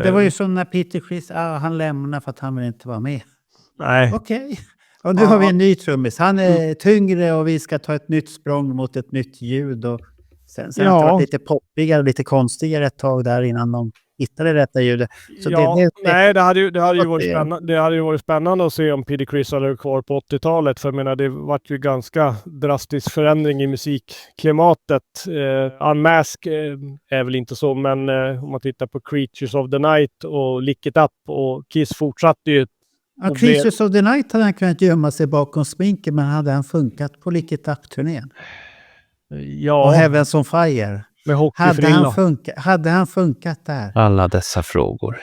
Speaker 2: Det var ju som när Peter Criss, han lämnade för att han ville inte vara med.
Speaker 3: Nej.
Speaker 2: Okej. Och nu har vi en ny trummis. Han är tyngre och vi ska ta ett nytt språng mot ett nytt ljud. Och sen har det varit lite poppigare och lite konstigare ett tag där innan de hittade det rätta ljudet. Så
Speaker 3: det hade ju varit spännande att se om Peter Criss hade kvar på 80-talet. För jag menar, det var ju ganska drastisk förändring i musikklimatet. Unmask är väl inte så, men om man tittar på Creatures of the Night och Lick It Up och Kiss fortsatte ju.
Speaker 2: Creatures of the Night hade han kunnat gömma sig bakom sminken, men hade han funkat på Lick It Up-turnén?
Speaker 3: Ja.
Speaker 2: Och Heavens on Fire. Hade han funkat där?
Speaker 1: Alla dessa frågor.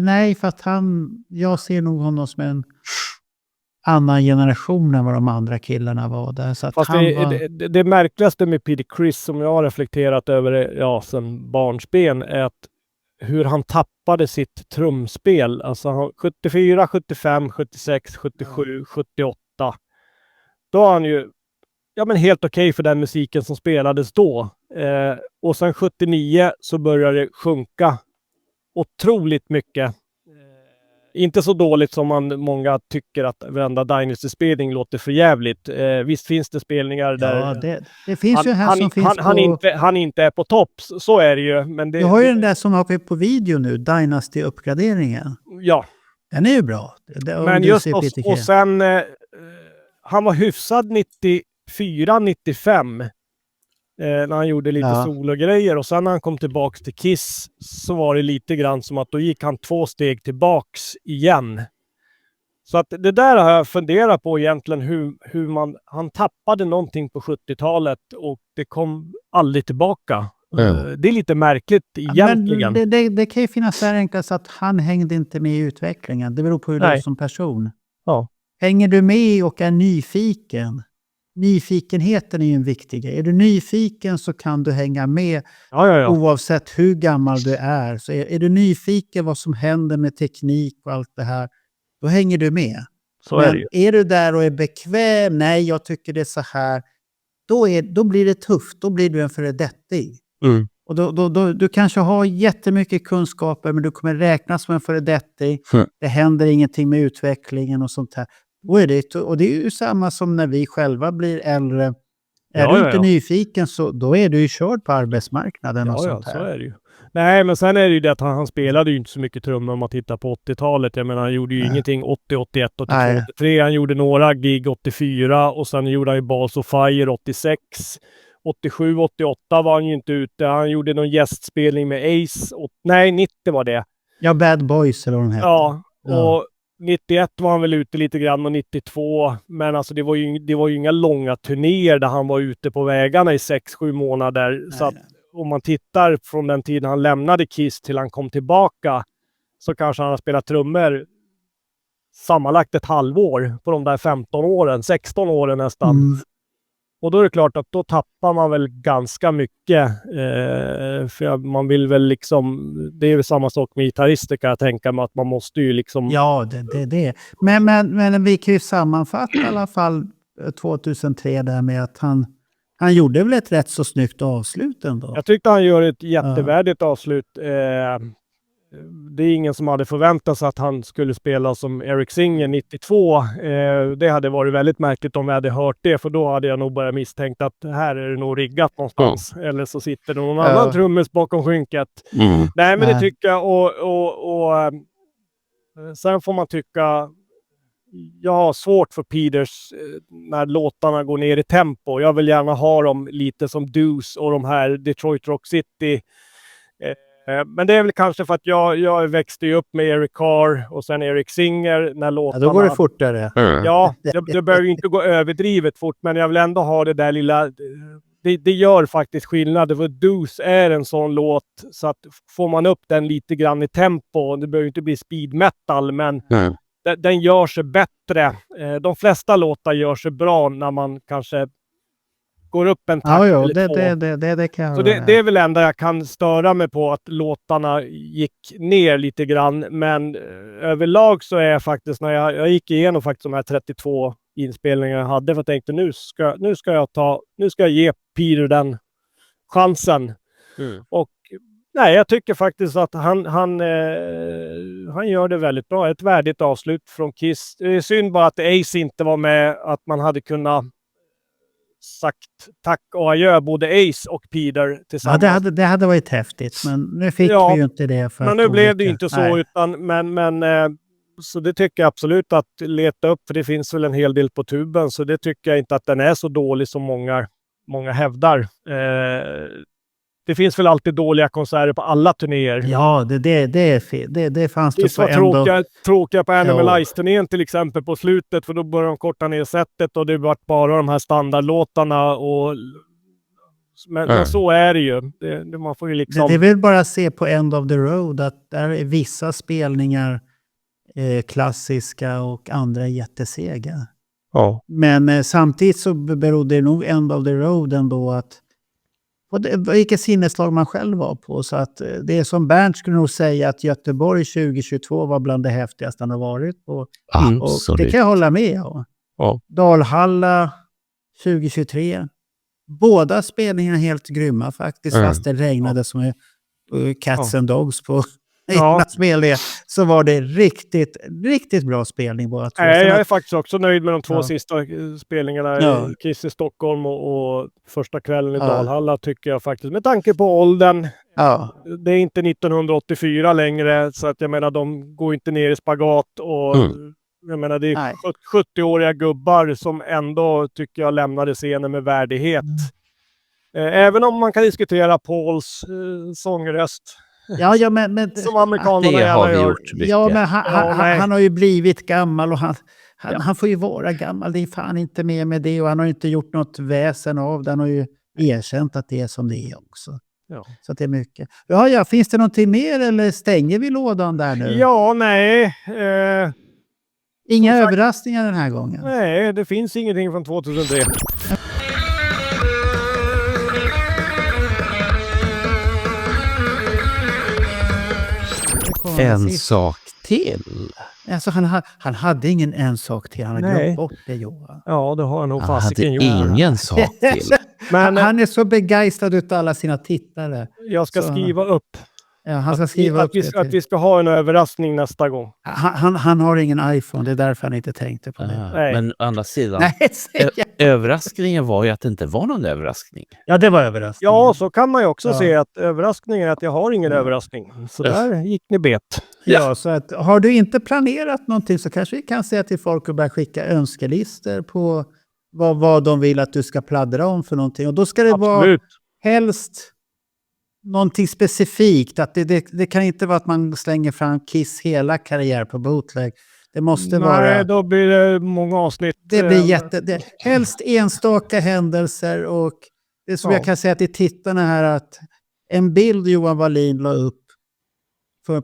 Speaker 2: Nej, för att jag ser nog honom som en annan generation än vad de andra killarna var där. Så att
Speaker 3: fast det märkligaste med Peter Criss som jag har reflekterat över sen barnsben är att hur han tappade sitt trumspel. Alltså 74, 75, 76, 77, 78. Då har han ju helt okej för den musiken som spelades då. Och sen 79 så började det sjunka otroligt mycket. Inte så dåligt som många tycker att varenda Dynasty-spelning låter för jävligt. Visst finns det spelningar där
Speaker 2: det finns ju här som finns
Speaker 3: han inte är på topp. Så är det ju. Men
Speaker 2: du har ju den där som har på video nu, Dynasty-uppgraderingen.
Speaker 3: Ja.
Speaker 2: Den är ju bra.
Speaker 3: Men just och sen han var hyfsad 94-95 när han gjorde lite sologrejer, och sen när han kom tillbaks till Kiss så var det lite grann som att då gick han 2 steg tillbaks igen. Så att det där har jag funderat på egentligen, hur han tappade någonting på 70-talet och det kom aldrig tillbaka. Det är lite märkligt egentligen.
Speaker 2: Men det kan ju finnas så här enkelt att han hängde inte med i utvecklingen. Det beror på hur du är som person.
Speaker 3: Ja.
Speaker 2: Hänger du med och är nyfiken? Nyfikenheten är ju en viktig grej. Är du nyfiken så kan du hänga med oavsett hur gammal du är. Så är du nyfiken vad som händer med teknik och allt det här, då hänger du med.
Speaker 3: Så är det ju.
Speaker 2: Är du där och är bekväm, nej jag tycker det är så här, då blir det tufft. Då blir du en föredetting. Och då, du kanske har jättemycket kunskaper, men du kommer räknas som en föredetting. Det händer ingenting med utvecklingen och sånt här. Och det är ju samma som när vi själva blir äldre. Är du inte nyfiken så då är du ju körd på arbetsmarknaden och sånt här.
Speaker 3: Så är det ju. Nej, men sen är det ju det att han spelade ju inte så mycket trummor om man tittar på 80-talet. Jag menar, han gjorde ju ingenting 80, 81, 82, 83. Han gjorde några gig 84 och sen gjorde han ju Balls of Fire 86. 87, 88 var han ju inte ute. Han gjorde någon gästspelning med Ace. 90 var det.
Speaker 2: Ja, Bad Boys eller vad de heter.
Speaker 3: Ja, och 91 var han väl ute lite grann och 92. Men alltså det var ju inga långa turnéer där han var ute på vägarna i 6-7 månader. Så att om man tittar från den tiden han lämnade Kiss till han kom tillbaka, så kanske han har spelat trummor sammanlagt ett halvår på de där 15 åren, 16 åren nästan. Och då är det klart att då tappar man väl ganska mycket. För man vill väl liksom, det är väl samma sak med gitarrister kan jag tänka mig, att man måste ju liksom...
Speaker 2: Ja, det. Men vi kan ju sammanfatta i alla fall 2003 där med att han gjorde väl ett rätt så snyggt avslut ändå.
Speaker 3: Jag tyckte han gör ett jättevärdigt avslut. Det är ingen som hade förväntat sig att han skulle spela som Eric Singer 92. Det hade varit väldigt märkligt om vi hade hört det, för då hade jag nog börjat misstänkt att här är det nog riggat någonstans. Eller så sitter det någon annan trummis bakom skynket. Nej, men det tycker jag. Och sen får man tycka, jag har svårt för Peters när låtarna går ner i tempo. Jag vill gärna ha dem lite som Deuce och de här Detroit Rock City. Men det är väl kanske för att jag växte ju upp med Eric Carr och sen Eric Singer när låtarna...
Speaker 2: Ja, då går det fortare.
Speaker 3: Ja, det behöver ju inte gå överdrivet fort, men jag vill ändå ha det där lilla... Det gör faktiskt skillnad, för Deuce är en sån låt så att får man upp den lite grann i tempo, det behöver inte bli speed metal, men den gör sig bättre. De flesta låtar gör sig bra när man kanske går upp en takt eller två.
Speaker 2: Det kan jag.
Speaker 3: Så det är väl enda jag kan störa mig på, att låtarna gick ner lite grann, men överlag så är jag faktiskt, när jag gick igenom faktiskt de här 32 inspelningarna jag hade, för jag tänkte nu ska jag ge Peter den chansen. Och Nej, jag tycker faktiskt att han gör det väldigt bra. Ett värdigt avslut från Kiss. Det är synd bara att Ace inte var med, att man hade kunnat sagt tack och adjö både Ace och Peter tillsammans.
Speaker 2: Ja, det hade varit häftigt, men nu fick vi ju inte det.
Speaker 3: Men nu blev det inte så, utan så det tycker jag absolut att leta upp, för det finns väl en hel del på tuben, så det tycker jag inte att den är så dålig som många hävdar. Det finns väl alltid dåliga konserter på alla turnéer.
Speaker 2: Ja, det fanns
Speaker 3: det var tråkiga på Animal Ice-turnén till exempel på slutet, för då började de korta ner sättet och det var bara de här standardlåtarna. Men så är det ju. Man får ju liksom...
Speaker 2: Det vill bara se på End of the Road att där är vissa spelningar klassiska och andra jättesega.
Speaker 3: Ja.
Speaker 2: Men samtidigt så berodde det nog End of the Road ändå att vilket sinneslag man själv var på. Så att det är som Bernt skulle nog säga att Göteborg 2022 var bland det häftigaste han har varit på. Och det kan jag hålla med om.
Speaker 3: Ja.
Speaker 2: Dalhalla 2023. Båda spelningarna helt grymma faktiskt. Fast det regnade som Cats and Dogs på spelningar. Så var det riktigt, riktigt bra spelning båda två.
Speaker 3: Jag är faktiskt också nöjd med de två sista spelningarna. Kiss i Stockholm och första kvällen i Dalhalla tycker jag faktiskt. Med tanke på åldern.
Speaker 2: Ja.
Speaker 3: Det är inte 1984 längre, så att jag menar de går inte ner i spagat och jag menar det är 70-åriga gubbar som ändå tycker jag lämnade scenen med värdighet. Även om man kan diskutera Pauls sångröst.
Speaker 2: Ja, men
Speaker 3: som amerikanerna
Speaker 1: det har vi gjort mycket.
Speaker 2: Ja, men han har ju blivit gammal och han får ju vara gammal. Det är fan inte mer med det, och han har inte gjort något väsen av det. Han har ju erkänt att det är som det är också.
Speaker 3: Ja.
Speaker 2: Så att det är mycket. Ja, finns det någonting mer eller stänger vi lådan där nu?
Speaker 3: Ja, nej.
Speaker 2: Inga överraskningar den här gången?
Speaker 3: Nej, det finns ingenting från 2003.
Speaker 1: En sak till.
Speaker 2: Alltså han hade ingen en sak till. Han hade glömt bort det, Johan.
Speaker 3: Ja, det har han nog
Speaker 1: Han
Speaker 3: fasiken
Speaker 1: hade
Speaker 3: gjort.
Speaker 1: ingen sak till.
Speaker 2: Men han är så begeistrad utav alla sina tittare.
Speaker 3: Jag ska skriva upp.
Speaker 2: Ja, han ska skriva upp det.
Speaker 3: Att vi ska ha en överraskning nästa gång.
Speaker 2: Han har ingen iPhone, det är därför han inte tänkte på det.
Speaker 1: Men å andra sidan, överraskningen var ju att det inte var någon överraskning.
Speaker 2: Ja, det var överraskning.
Speaker 3: Ja, så kan man ju också se att överraskningen är att jag har ingen överraskning. Så där gick ni bet.
Speaker 2: Ja, så att har du inte planerat någonting så kanske vi kan säga till folk att börja skicka önskelistor på vad de vill att du ska pladdra om för någonting. Och då ska det vara helst någonting specifikt. Att det kan inte vara att man slänger fram Kiss hela karriär på bootleg. Det måste vara...
Speaker 3: Nej, då blir det många avsnitt.
Speaker 2: Det blir helst enstaka händelser, och det som jag kan säga till tittarna här att en bild Johan Wallin la upp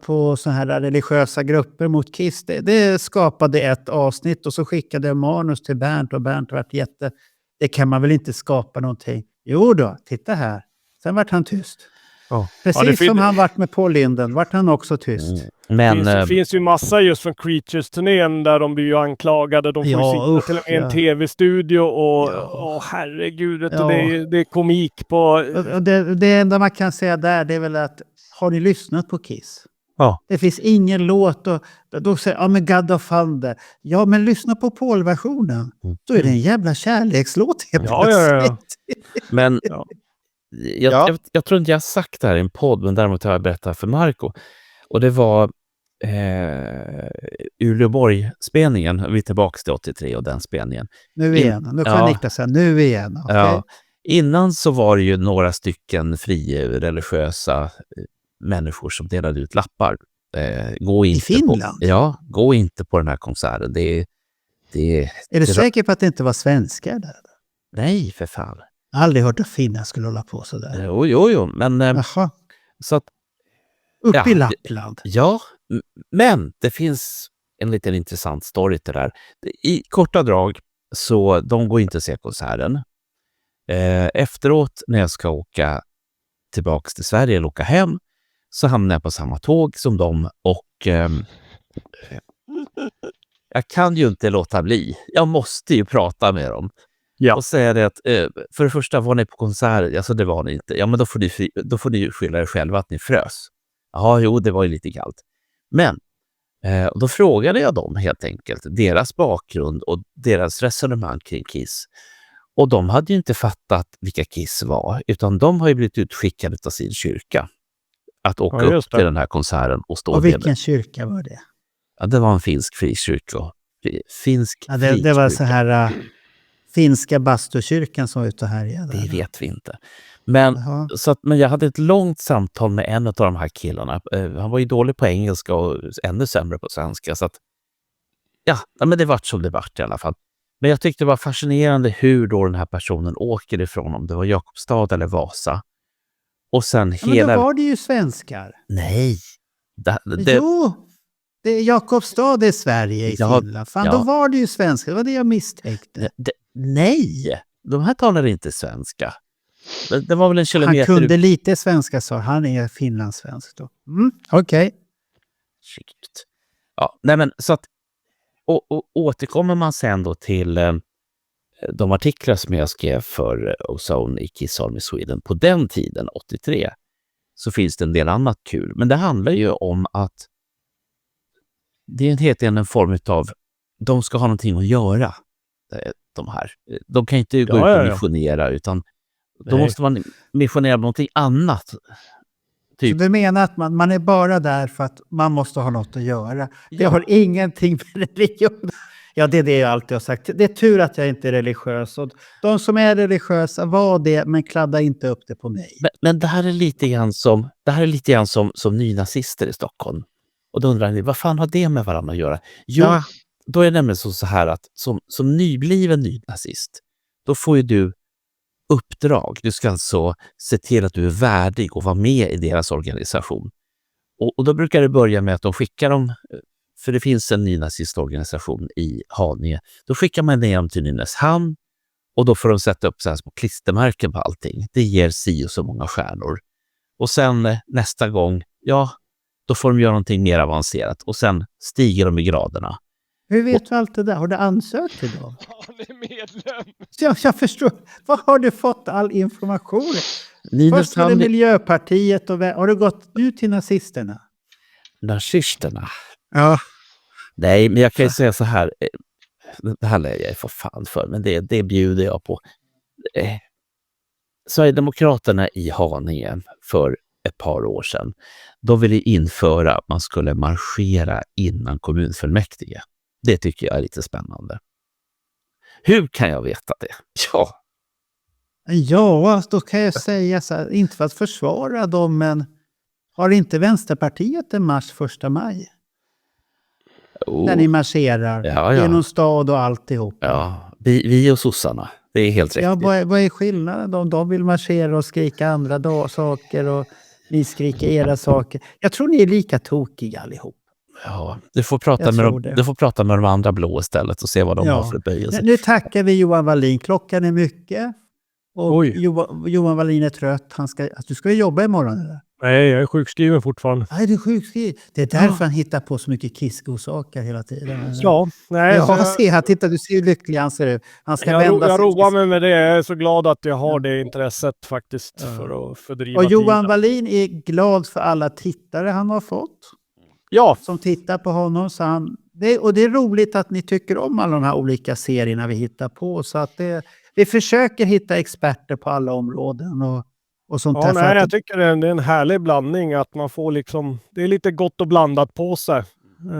Speaker 2: på så här religiösa grupper mot Kiss, det skapade ett avsnitt, och så skickade jag manus till Bernt, och Bernt vart det kan man väl inte skapa någonting. Jo då, titta här. Sen vart han tyst. Precis som han vart med Paul Linden vart han också tyst.
Speaker 1: Men
Speaker 3: det finns ju massa just från Creatures-turnén där de blir ju anklagade. De får ju sitta till en tv-studio och herregud, det är komik på...
Speaker 2: Det enda man kan säga där, det är väl att har ni lyssnat på Kiss?
Speaker 3: Ja.
Speaker 2: Det finns ingen låt och då säger men God of Thunder. Ja, men lyssna på Paul-versionen. Då är det en jävla kärlekslåt helt plötsligt.
Speaker 1: Men jag tror inte jag har sagt det här i en podd, men däremot har jag berättat för Marco. Och det var Uleåborg-spelningen. Vi är tillbaka till 83 och den spelningen.
Speaker 2: Nu igen. Nu kan Niklas säga nu igen. Okay.
Speaker 1: Ja. Innan så var det ju några stycken religiösa människor som delade ut lappar. Gå inte
Speaker 2: i Finland?
Speaker 1: Gå inte på den här konserten. Är
Speaker 2: du säker på att det inte var svenskar där?
Speaker 1: Nej, för fan.
Speaker 2: Jag har aldrig hört att finnar skulle hålla på sådär.
Speaker 1: Jo, men... så att,
Speaker 2: i Lappland.
Speaker 1: Ja, men det finns en liten intressant story till det där. I korta drag, så de går inte att se konserten. Efteråt, när jag ska åka tillbaka till Sverige eller åka hem, så hamnar jag på samma tåg som dem, och jag kan ju inte låta bli. Jag måste ju prata med dem.
Speaker 3: Ja.
Speaker 1: och säga det att för det första, var ni på konsert? Alltså det var ni inte. Ja, men då får ni ju skylla er själva att ni frös. Ja, jo, det var ju lite kallt. Men då frågade jag dem helt enkelt, deras bakgrund och deras resonemang kring Kiss. Och de hade ju inte fattat vilka Kiss var, utan de har ju blivit utskickade av sin kyrka att åka upp till den här konserten och stå.
Speaker 2: Och vilken kyrka var det?
Speaker 1: Ja, det var en finsk frikyrka.
Speaker 2: Det var så här finska bastukyrkan som var ute och härjade.
Speaker 1: Det vet vi inte. Men, men jag hade ett långt samtal med en av de här killarna. Han var ju dålig på engelska och ännu sämre på svenska. Så att, men det vart som det vart i alla fall. Men jag tyckte det var fascinerande hur då den här personen åker ifrån, om det var Jakobstad eller Vasa. Och sen
Speaker 2: Men då var det ju svenskar.
Speaker 1: Nej.
Speaker 2: Jo, det är Jakobstad är Sverige i Finland. Då var det ju svenskar. Det var det jag misstänkte.
Speaker 1: Nej, de här talar inte svenska. Det var väl en kilometer...
Speaker 2: Han kunde lite svenska, sa han. Är finlandssvensk då. Okej.
Speaker 1: Skikt. Ja, nej men så att och återkommer man sen då till de artiklar som jag skrev för Ozone i Kiss Army Sweden på den tiden, 83, så finns det en del annat kul. Men det handlar ju om att det är helt enkelt en form av, de ska ha någonting att göra, de här. De kan inte gå ut och missionera, utan då måste man missionera med någonting annat. Typ.
Speaker 2: Så du menar att man är bara där för att man måste ha något att göra? Det har ingenting med religion. Ja, det är det jag alltid har sagt. Det är tur att jag inte är religiös. Och de som är religiösa var det, men kladda inte upp det på mig.
Speaker 1: Men det här är lite grann som nynazister i Stockholm. Och då undrar ni, vad fan har det med varandra att göra? Jo, då är det nämligen så här att som nybliven nynazist, då får ju du uppdrag. Du ska alltså se till att du är värdig och vara med i deras organisation. Och då brukar det börja med att de skickar dem, för det finns en nynazistorganisation i Haninge. Då skickar man ner dem till Nynäshamn och då får de sätta upp så här små klistermärken på allting. Det ger si och så många stjärnor. Och sen nästa gång, då får de göra någonting mer avancerat. Och sen stiger de i graderna.
Speaker 2: Hur vet du allt det där? Har du ansökt till dem?
Speaker 3: Han är medlem.
Speaker 2: Jag förstår. Var har du fått all information? Först var det Miljöpartiet och har du gått ut till nazisterna?
Speaker 1: Nazisterna?
Speaker 2: Ja.
Speaker 1: Nej, men jag kan ju säga så här. Det här lär jag för fan för, men det bjuder jag på. Sverigedemokraterna i Haninge för ett par år sedan, då ville införa att man skulle marschera innan kommunfullmäktige. Det tycker jag är lite spännande. Hur kan jag veta det?
Speaker 2: Ja, då kan jag säga så här, inte för att försvara dem, men har inte Vänsterpartiet en marsch 1 maj? När ni marscherar genom stad och alltihop.
Speaker 1: Ja, vi och sossarna. Det är helt rätt.
Speaker 2: Ja, vad är skillnaden? De vill marschera och skrika andra saker och ni skriker era saker. Jag tror ni är lika tokiga allihop.
Speaker 1: Ja, du får prata med de andra blå istället och se vad de har för böjelse.
Speaker 2: Nu tackar vi Johan Wallin. Klockan är mycket. Och Johan Wallin är trött. Du ska jobba imorgon eller?
Speaker 3: Nej, jag är sjukskriven fortfarande.
Speaker 2: Nej, du är sjukskriven. Det är därför han hittar på så mycket kiss-godsaker hela tiden. Titta, du ser hur lycklig han ser ut. Han ska vända sig.
Speaker 3: Jag roar mig med det. Jag är så glad att jag har det intresset faktiskt för att fördriva
Speaker 2: Och Johan Wallin är glad för alla tittare han har fått.
Speaker 3: Ja.
Speaker 2: Som tittar på honom. Så det är roligt att ni tycker om alla de här olika serierna vi hittar på. Så att vi försöker hitta experter på alla områden och sånt där.
Speaker 3: Jag tycker det är en härlig blandning att man får liksom, det är lite gott och blandat på sig.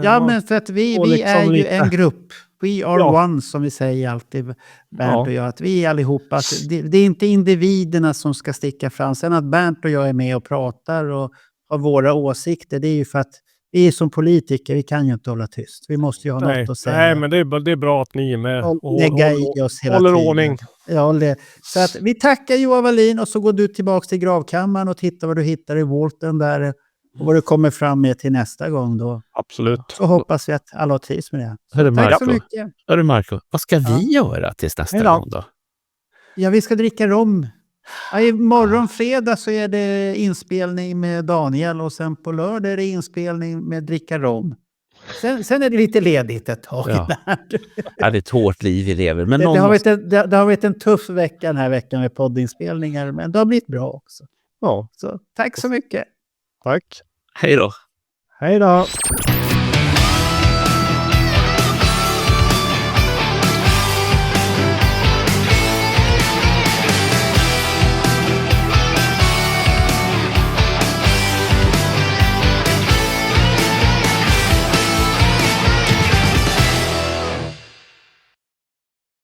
Speaker 2: Men för att vi är ju en grupp. We are one, som vi säger alltid, Bernt och jag. Att vi är allihopa. Att det är inte individerna som ska sticka fram. Sen att Bernt och jag är med och pratar och har våra åsikter, det är ju för att vi är som politiker, vi kan ju inte hålla tyst. Vi måste ju ha något att säga.
Speaker 3: Nej, men det är bra att ni är med och
Speaker 2: håller ordning. Så att vi tackar Johan Wallin och så går du tillbaka till gravkammaren och tittar vad du hittar i volten där och vad du kommer fram med till nästa gång då.
Speaker 3: Absolut.
Speaker 2: Så hoppas vi att alla trivs med det.
Speaker 1: Tack så mycket. Hörru Marco, vad ska vi göra tills nästa gång då?
Speaker 2: Ja, vi ska dricka rom. Imorgon fredag så är det inspelning med Daniel och sen på lördag är det inspelning med dricka rom. Sen är det lite ledigt ett tag.
Speaker 1: Ja.
Speaker 2: Där.
Speaker 1: Ja, det är ett hårt liv vi lever. Men
Speaker 2: Det
Speaker 1: någon
Speaker 2: har varit en tuff vecka den här veckan med poddinspelningar, men det har blivit bra också.
Speaker 3: Ja,
Speaker 2: Så tack så mycket.
Speaker 3: tack.
Speaker 1: Hej då.
Speaker 3: Hej då.